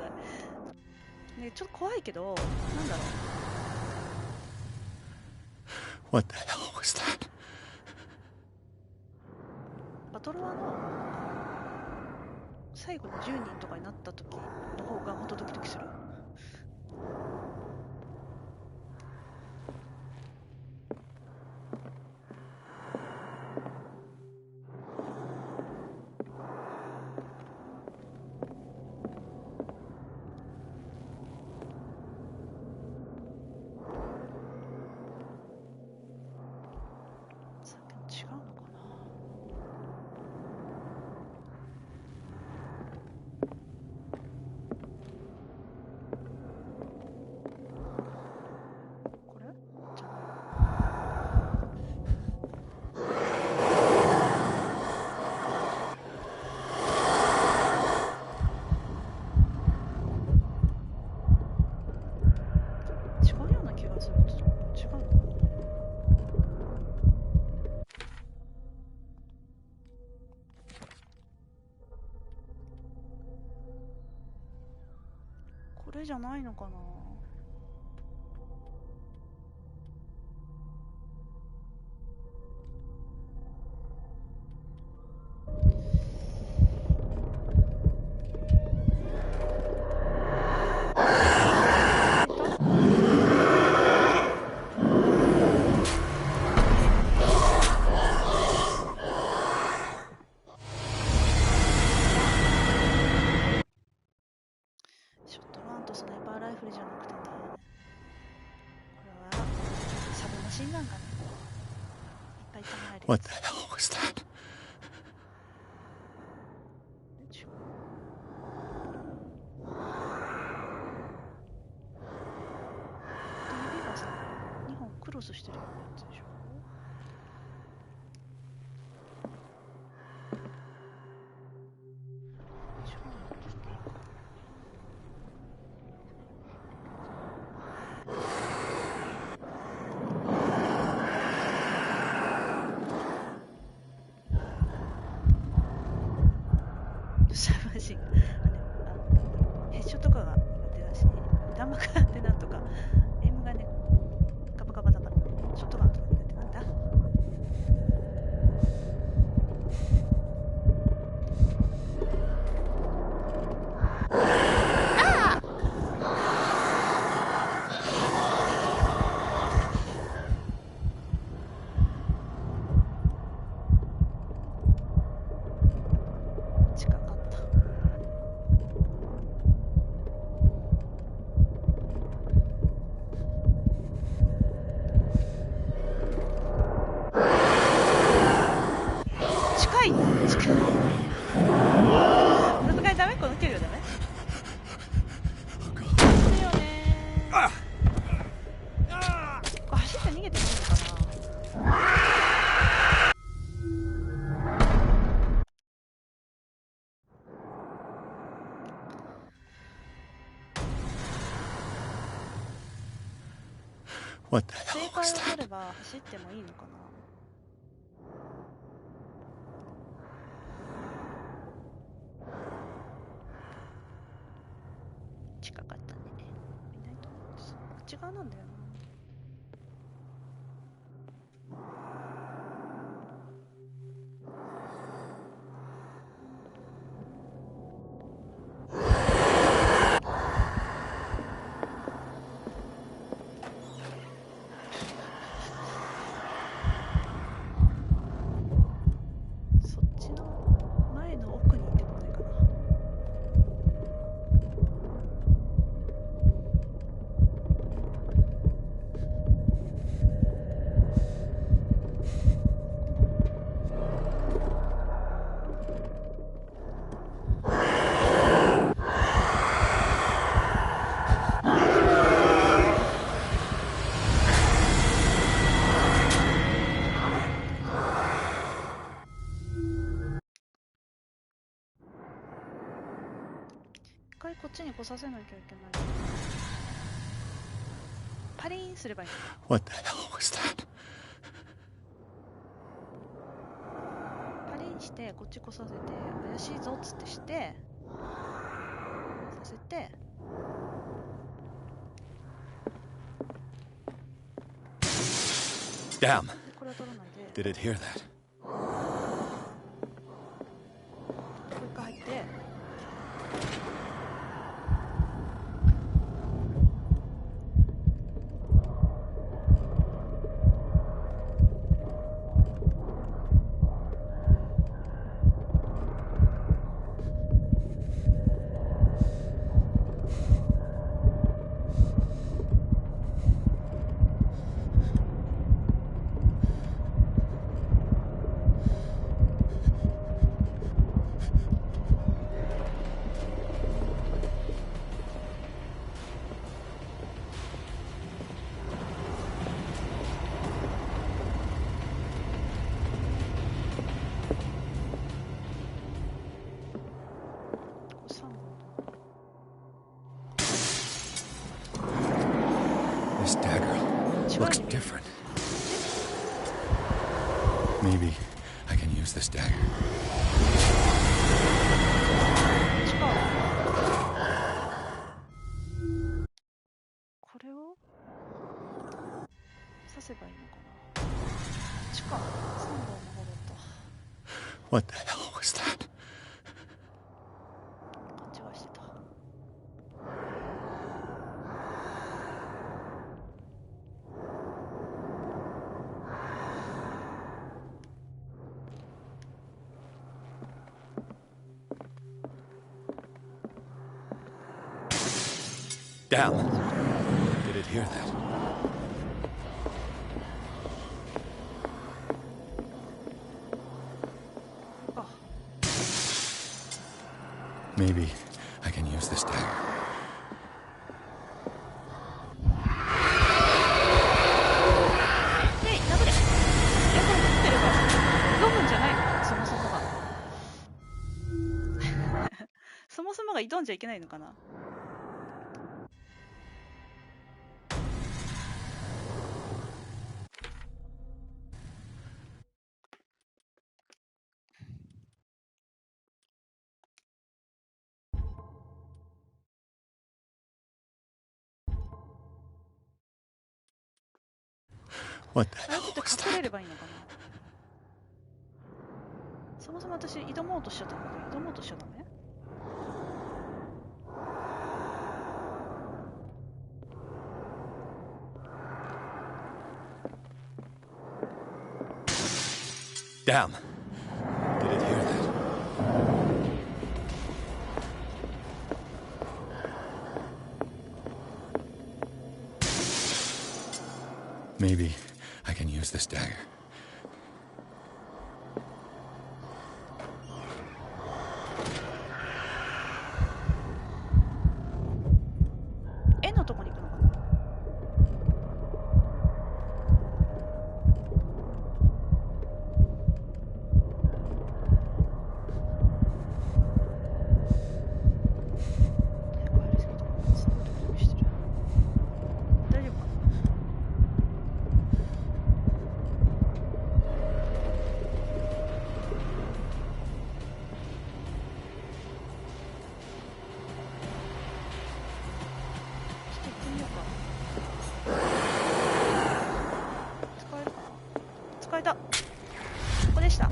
ね、ちょっと怖いけど、なんだろう。What the hell was that? バトロワの最後の10人とかになった時の方がもっとドキドキする。さっきの違うのかな。これじゃない。違うような気がする。違うのかな。これじゃないのかな。ショットガンとスナイパーライフルじゃなくてね。これはサブマシンガンかね。いっぱい溜められるや What つ。 the hell was that? 違う。指がさ、2本クロスしてるようなやつでしょ。違うのかな。サブマシンガン。ヘッショとかが苦手だし、弾幕がってなんとか、エイムがね、ガバガバだからね、ショットガンとか苦手なんだ。近かった。近い。近い。さすがにダメ、この距離はダメ。だよね。これ走って逃げてもいいのかな。What the 正 hell 解 was を that? 取れば走ってもいいのかな。近かったね。いないと思うんです。こっち側なんだよな。そっちの前の奥に行ってこないかな。一回こっちに来させなきゃいけない。パリーンすればいいのか。 What the hell was that? パリーンして、こっち来させて、怪しいぞっつってして、させて、Damn! でこれは取らないで、 Did it hear that? これ一回入って、This dagger looks different. Maybe I can use this dagger. 違う。これを刺せばいいのかな。こっちか。3本の方だった。 What the hell was that? 勘違いしてた。Damn! Did it hear that? Oh. Maybe I can use this dagger. で、殴れ。これ持ってれば挑むんじゃないの？そもそもが。そもそもが挑んじゃいけないのかな。What the あれ hell ちょっ was と隠れ that? ればいいのかな。そもそも私挑もうとしちゃったんだけど、挑もうとしちゃダメ？ Damn! Did it hear that? Maybe I can use this dagger. 絵のとこに行くのかな。大丈夫かな。使えた。ここでした。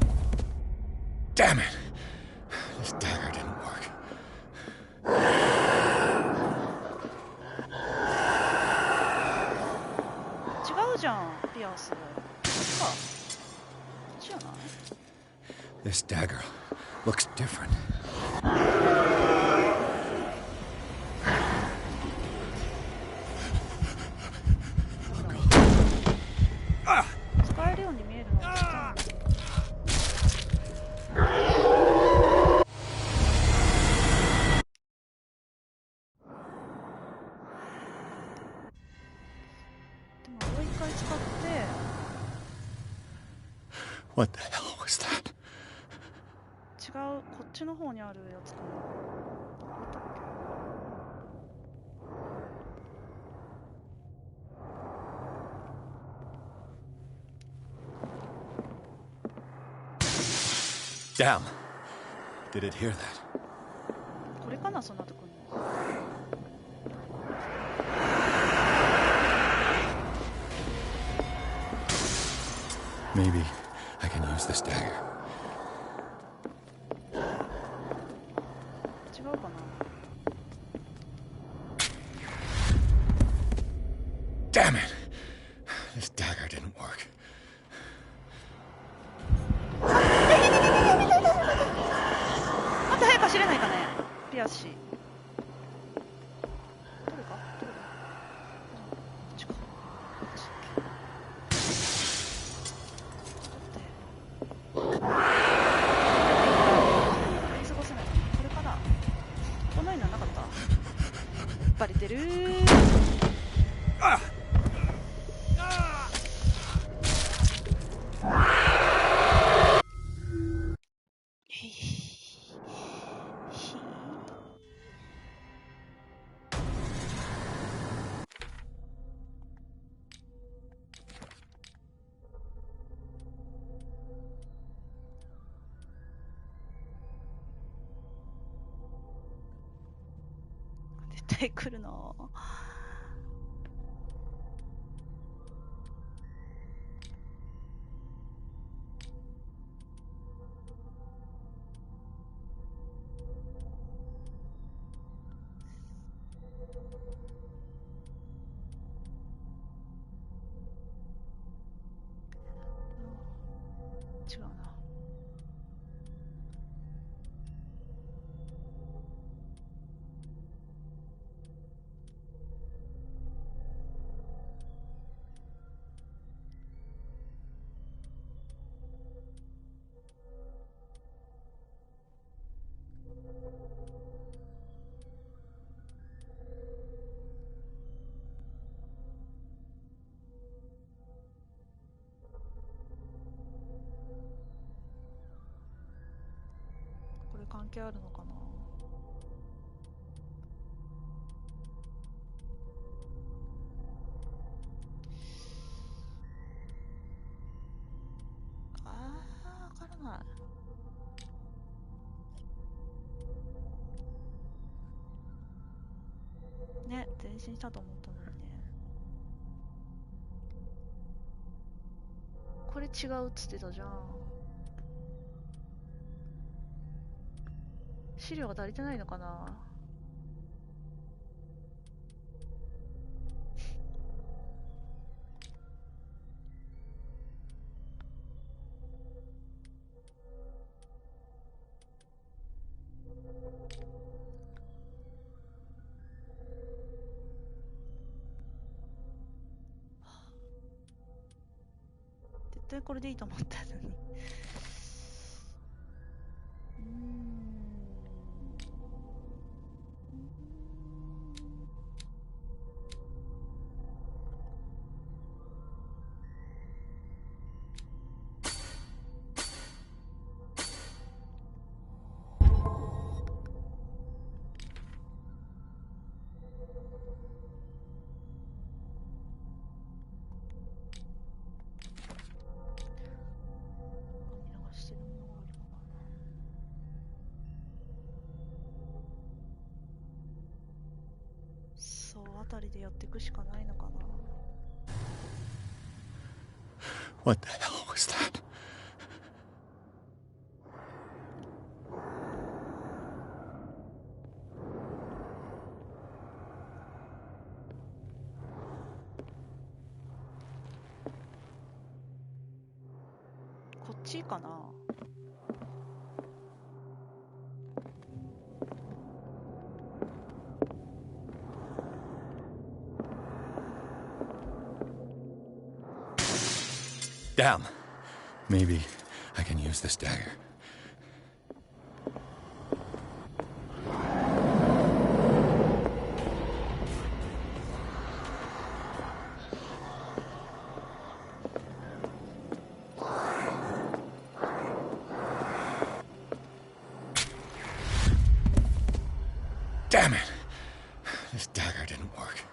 Damn it! This dagger didn't work. 違うじゃん、ピアス。こっちか。こっちじゃない？ This dagger looks different. 使えるように見えるのは違うんだ。でももう一回使って。 What the hell was that? 違う、こっちの方にあるやつかな。どこだっけ。Damn. Did it hear that? これかな、そんなとこに。Maybe I can use this dagger. 違うかな。Damn it! This dagger didn't work. もっと早く走れないかね、ピアス氏。取るか取るか。こっちか。こっちだっけ。見過ごせない。これかな。このようなのなかった。バレてるー。絶対来るな。違うな。これ関係あるのかな。わからないね。前進したと思ったのにね。これ違うっつってたじゃん。資料が足りてないのかな。絶対これでいいと思ったのに。そうあたりでやっていくしかないのかな。 What the hell was that? こっちかな。Damn. Maybe I can use this dagger. Damn it! This dagger didn't work.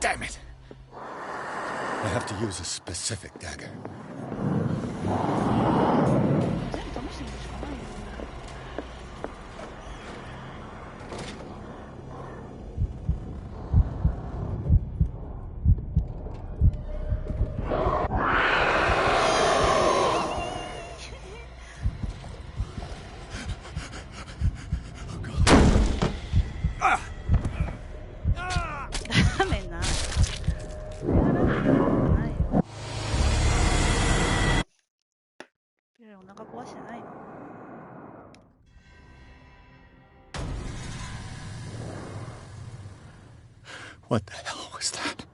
Damn it! I have to use a specific dagger. 全部試してみるしかないよ。ダメな。ないよ。ピロリお腹壊してないのWhat the hell was that?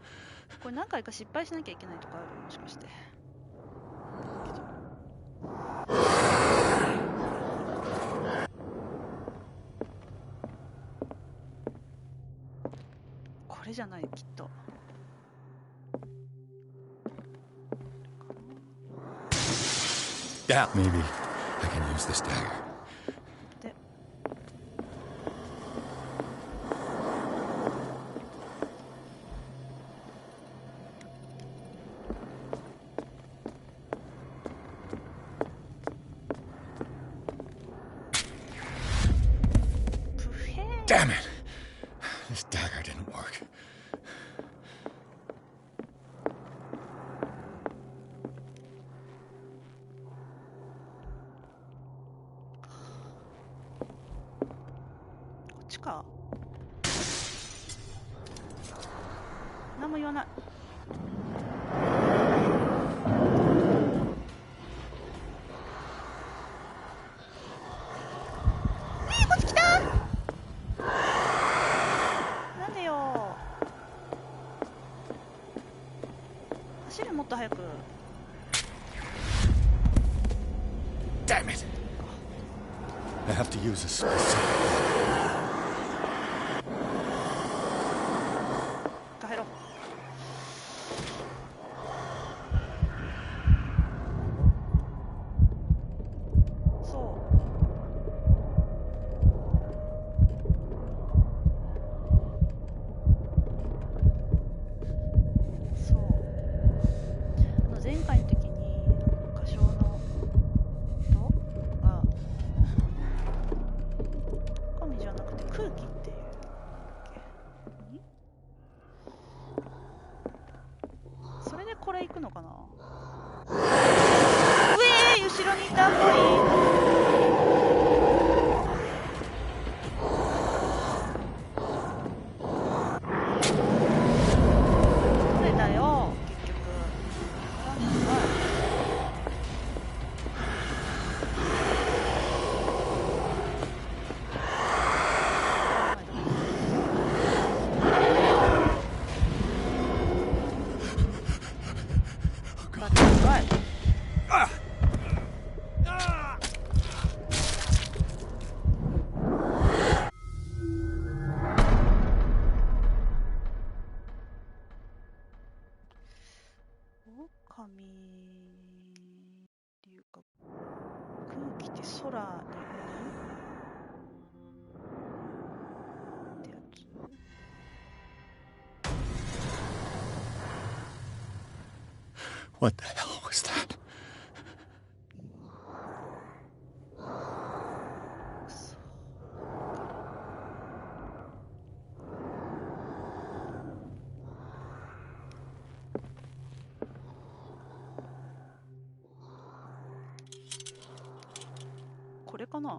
これ何回か失敗しなきゃいけないとかあるもしかして。これじゃないきっと。Yeah, maybe I can use this dagger. でプヘー Damn it! This dagger didn't work. こっちか。何も言わない。こっち来た。なんでよ。走れもっと早く。Damn it! I have to use a specific. 帰ろう。前回の時に歌唱の音が神じゃなくて空気っていうそれでこれ行くのかな。うえー、後ろにいた。どれだよ結局。狼っていうか空気って空にってやつ。What the hell was that? これかな。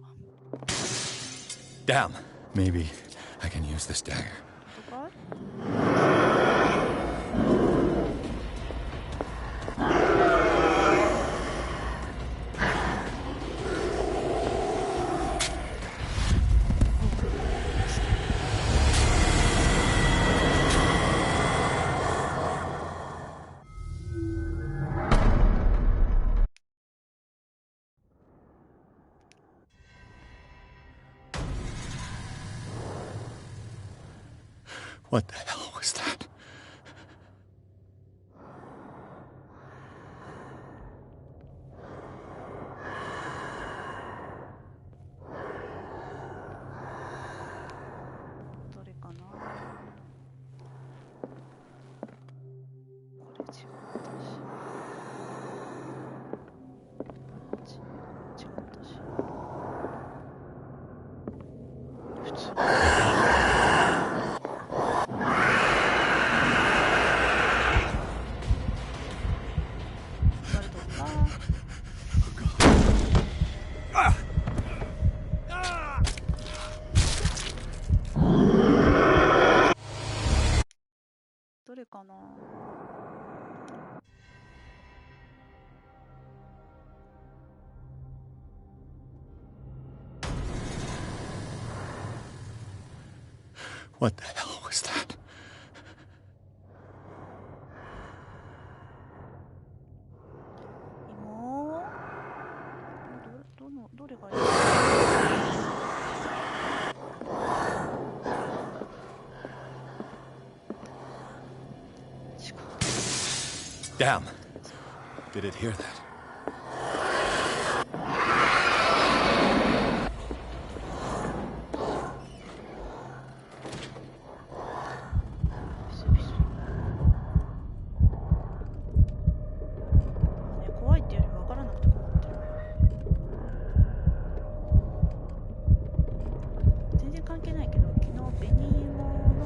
Damn. Maybe I can use this dagger. どこかWhat the hell was that? どれかな。かな。What the hell was that? 芋どれがいい？ Damn. Did it hear that? 怖いっていうより分からなくて困ってる。全然関係ないけど、昨日紅芋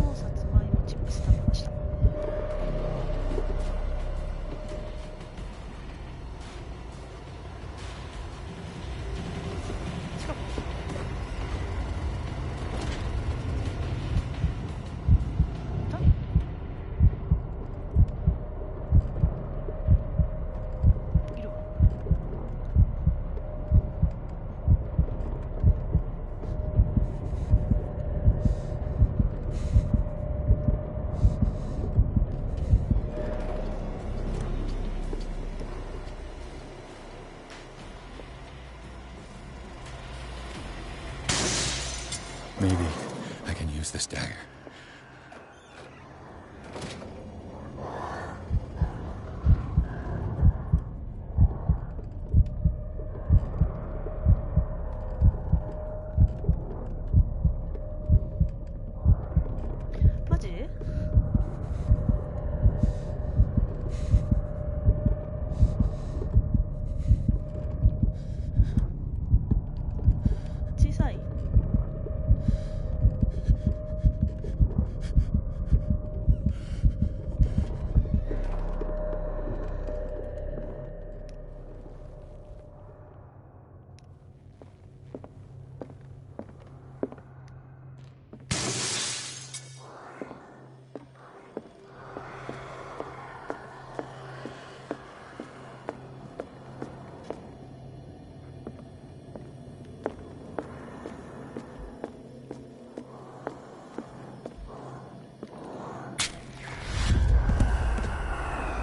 のさつまいもチップス食べました。近く誰？いるわ。Maybe I can use this dagger.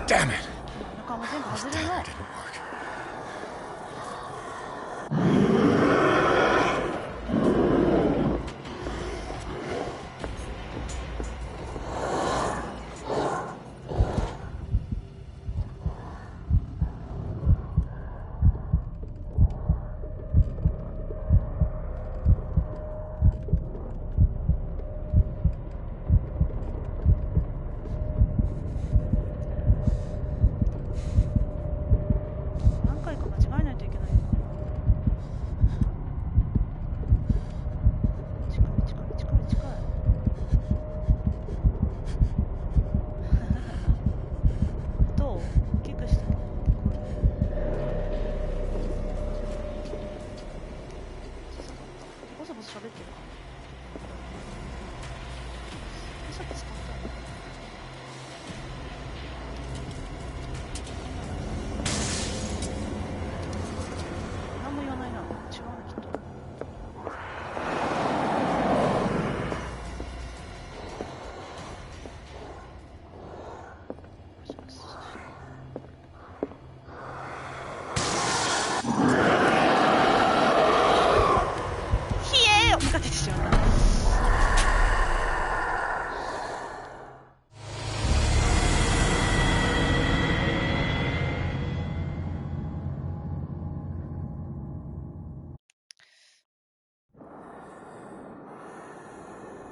Damn it! This dagger didn't work.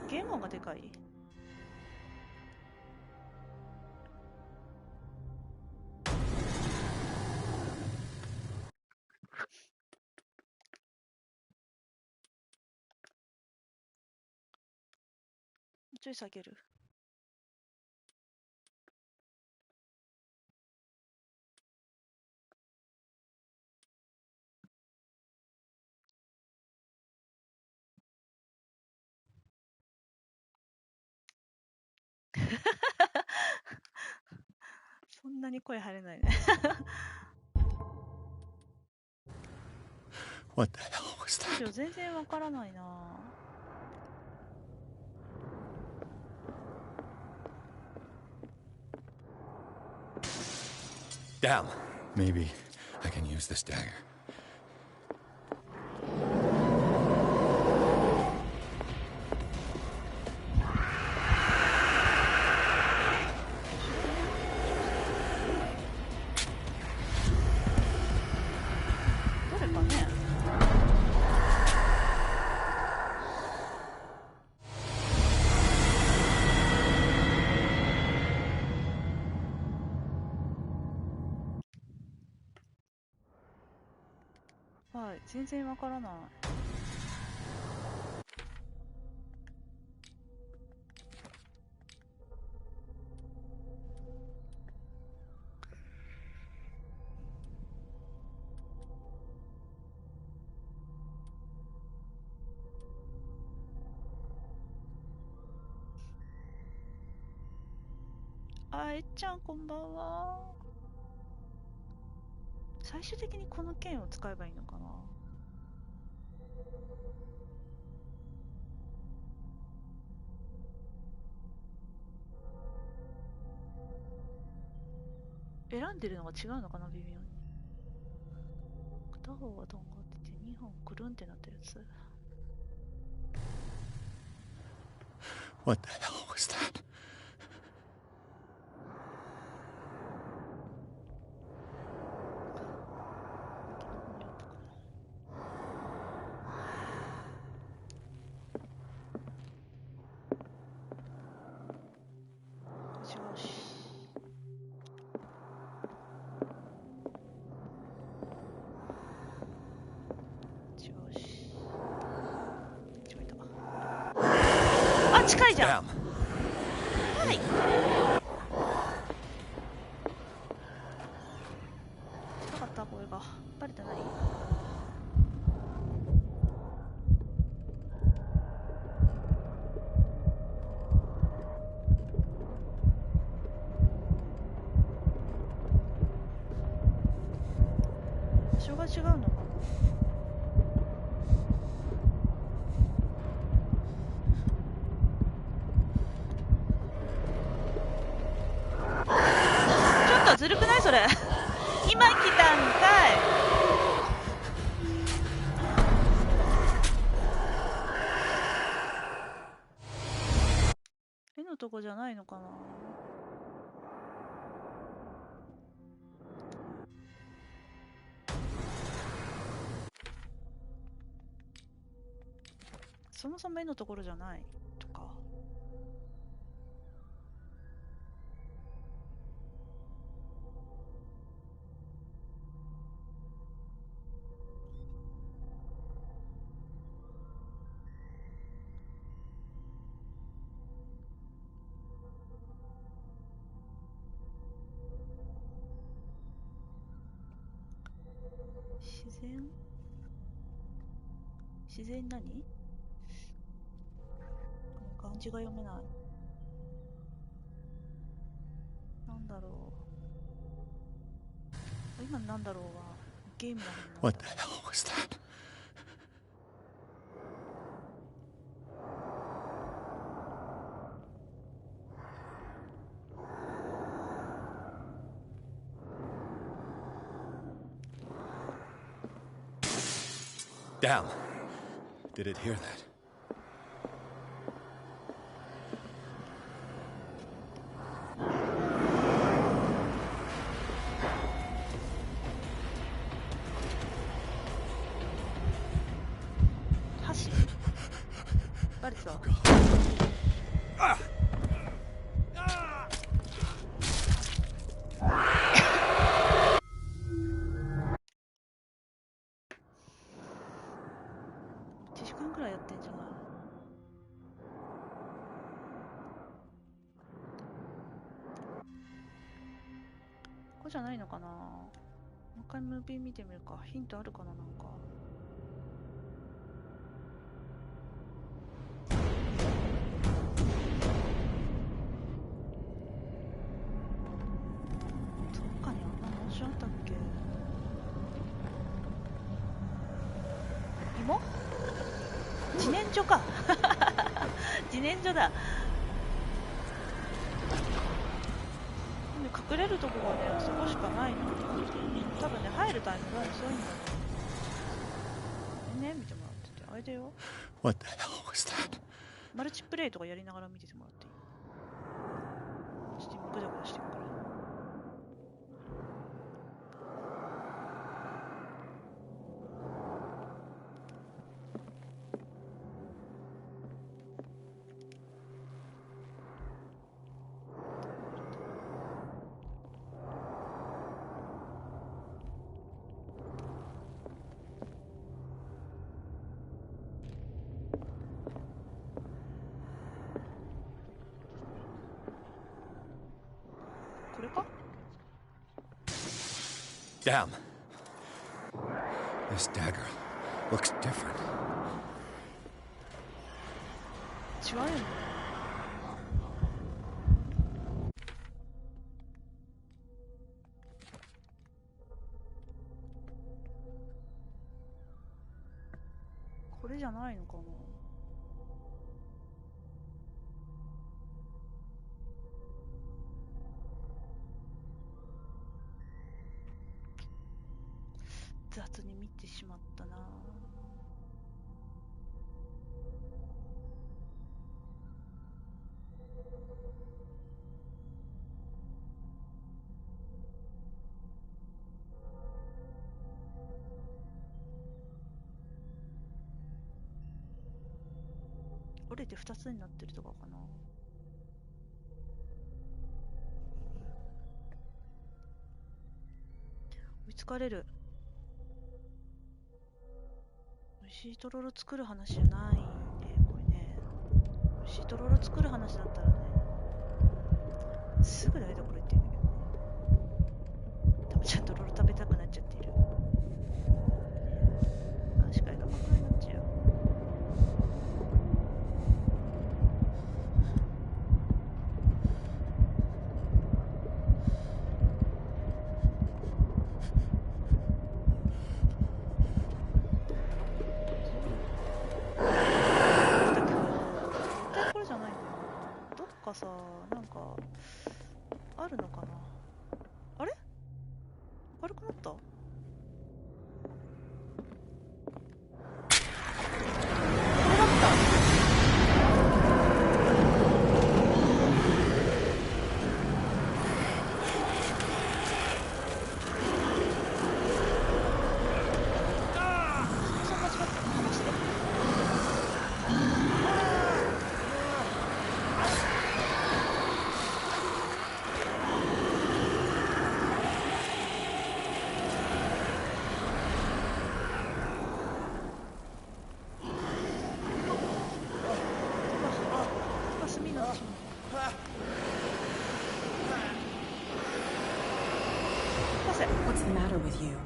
ゲーム音がでかい。ちょい下げる。こんなに声張れないね。What the hell was どうしよう、 that? 全然わからないな。Damn. Maybe I can use this dagger. What? はい、全然わからない。あ、えっちゃんこんばんは。最終的にこの剣を使えばいいのかな。選んでるのが違うのかな、微妙に。片方はとんがってて、2本くるんってなったやつ。What the hell was that? 違うし。違うし。違えた。あ、近いじゃん。 Damn. はい。近かった、声が。バレてない。場所が違うのかな。ちょっとずるくないそれ。今来たんかい。絵のとこじゃないのかな。そもそも絵のところじゃないとか。自然？自然何？漢字が読めない。なんだろう。今なんだろうはゲームなのに。 What the hell was that? Damn. Did it hear that? Hashi? バレてた。1時間くらいやってんじゃない。ここじゃないのかな。もう一回ムービー見てみるか。ヒントあるかな、なんか。自然薯か自然薯だ。隠れるとこがね、あそこしかないの。多分ね、入るタイミングが遅いんだね。見てもらってて、あれだよ。What the hell was that? マルチプレイとかやりながら見ててもらっていい？ちょっと今グダグダしてるから。これか？ Damn. This dagger looks different. 違うよね。これじゃないのかな。雑に見てしまったな。折れて2つになってるとかかな。追いつかれる。美味しいとろろ作る話じゃないね、これね。美味しいとろろ作る話だったらね、すぐ台所行ってんだけどね。たまちゃんとろろ食べたくなっちゃっている。視界が真っ暗になっちゃう。さ、なんかあるのかな。あれ明るくなった。What's the matter with you?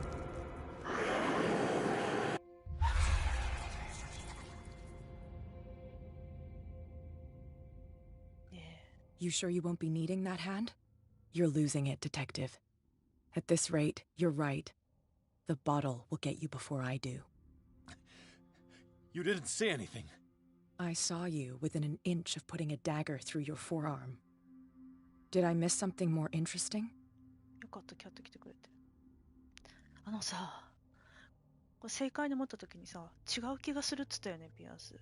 You sure you won't be needing that hand? You're losing it, Detective. At this rate, you're right. The bottle will get you before I do. You didn't see anything. I saw you within an inch of putting a dagger through your forearm. Did I miss something more interesting? よかった、キャット来てくれて。あのさ、これ正解に持った時にさ、違う気がするっつったよね、ピアース。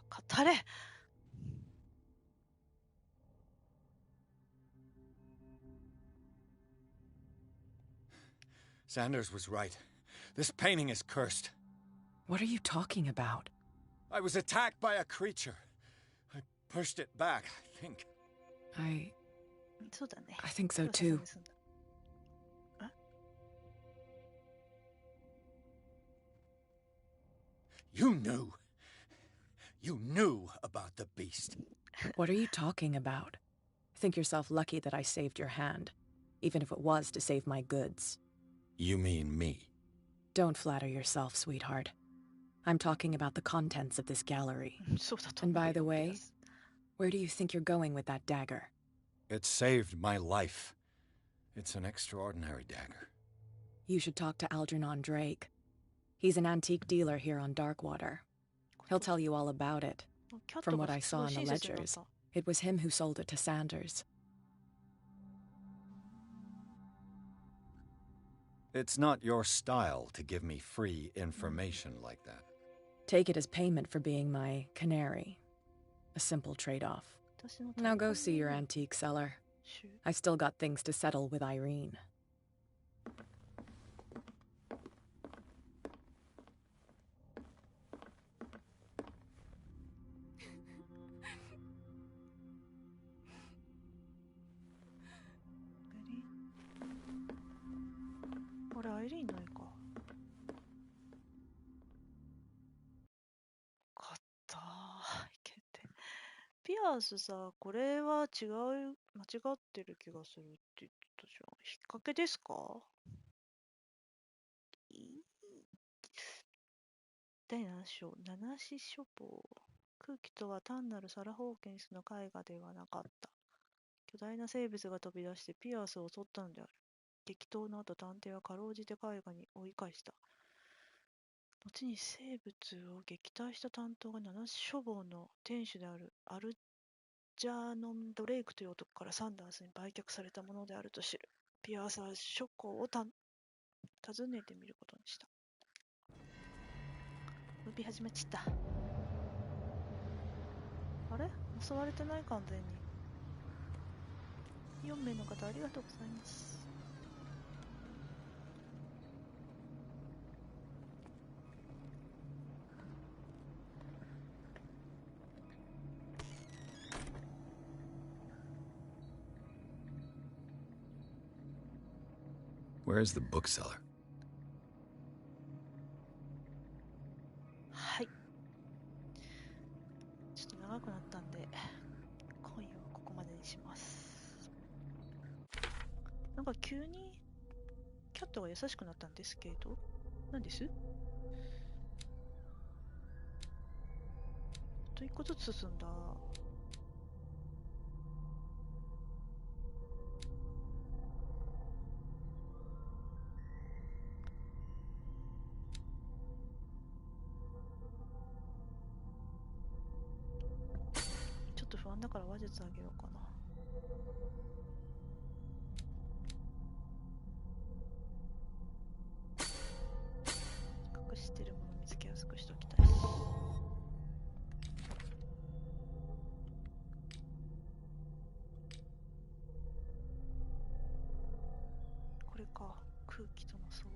語れ。Sanders was right. This painting is cursed. What are you talking about? I was attacked by a creature. I pushed it back, I think. I そうだね。 think so too. You knew. You knew about the beast. What are you talking about? Think yourself lucky that I saved your hand, even if it was to save my goods. You mean me? Don't flatter yourself, sweetheart. I'm talking about the contents of this gallery. そうだと And 思うよ by the ピア way, ース。 where do you think you're going with that dagger? It saved my life. It's an extraordinary dagger. You should talk to Algernon Drake. He's an antique dealer here on Darkwater. He'll tell you all about it. キャッ From ト what が I す saw ごい in the 親切になっ ledgers, た。 it was him who sold it to Sanders. It's not your style to give me free information like that. Take it as payment for being my canary. A simple trade-off. 私の Now go 大 see your 根の antique seller. 種 I still got things to settle with Irene. Irene？ これアイリーンの絵か。買ったー。いけて。ピアースさ、これは違う、間違ってる気がするって言ってたじゃん。引っ掛けですか？第7章、七子書房。空気とは単なるサラ・ホーキンスの絵画ではなかった。巨大な生物が飛び出してピアースを襲ったのである。激闘の後、探偵はかろうじて絵画に追い返した。後に生物を撃退した担当が七子書房の店主であるアルジャーノン・ドレイクという男からサンダースに売却されたものであると知る。ピアースは書庫を訪ねてみることにした。ムービー始まっちゃった。あれ？襲われてない完全に。4名の方ありがとうございます。Where's the bookseller? はい。ちょっと長くなったんで、今夜はここまでにします。なんか急にキャットが優しくなったんですけど、何です？あと一個ずつ進んだ。ちょっと不安だから話術あげようかな。隠してるもの見つけやすくしておきたいし。これか、空気との遭遇。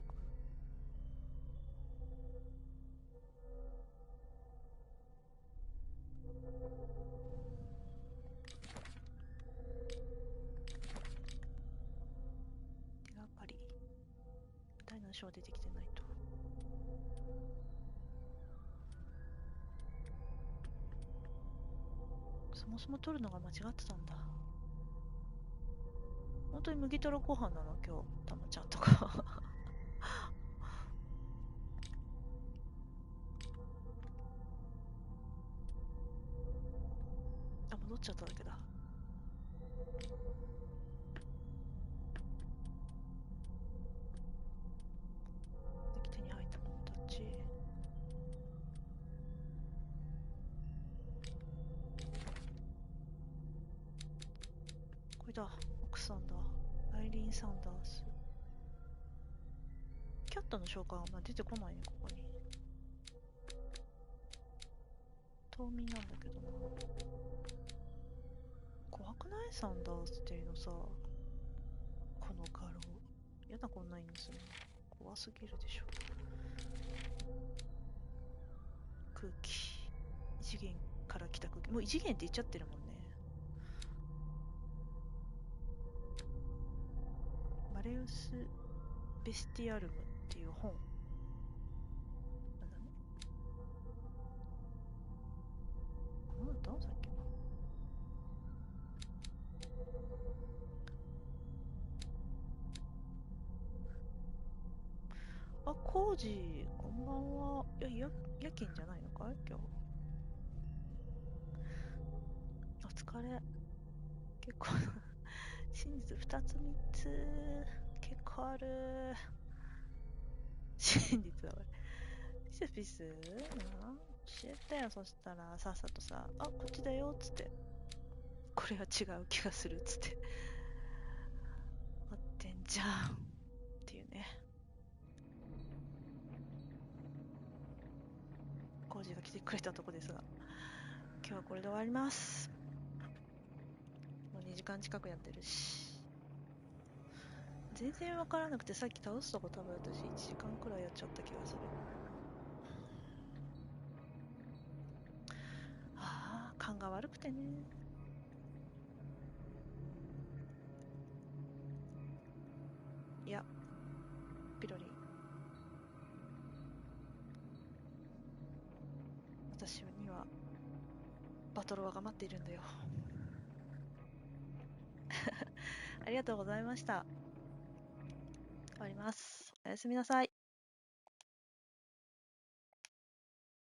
手がかり。第7章は出てきてないと。そもそも取るのが間違ってたんだ。本当に麦とろご飯なの今日、たまちゃんとか。あ、戻っちゃっただけだ。で手に入ったものたち。これだ、奥さんだ。アイリーン・サンダース。キャットの紹介はまあ出てこないね、ここに。冬眠なんだけどな。怖くない？サンダースっていうのさ。この画廊。やだ、こんないんですよ。怖すぎるでしょ。空気。異次元から来た空気。もう異次元って言っちゃってるもんね。マレウス・ベスティアルムっていう本。なんだね。なんだったさっきの。あ、コージ、こんばんは。夜勤じゃないのかい今日。お疲れ。結構、真実2つ3つ、結構ある。真実は、ピスピス教えてよ。そしたらさっさとさ、あ、こっちだよっつって、これは違う気がするっつって合ってんじゃんっていうね。コージが来てくれたとこですが、今日はこれで終わります。もう2時間近くやってるし、全然わからなくて、さっき倒すとこ多分私1時間くらいやっちゃった気がする。ああ、勘が悪くてね。いや、ピロリン、私にはバトロワが待っているんだよ。ありがとうございました。終わります。おやすみなさい。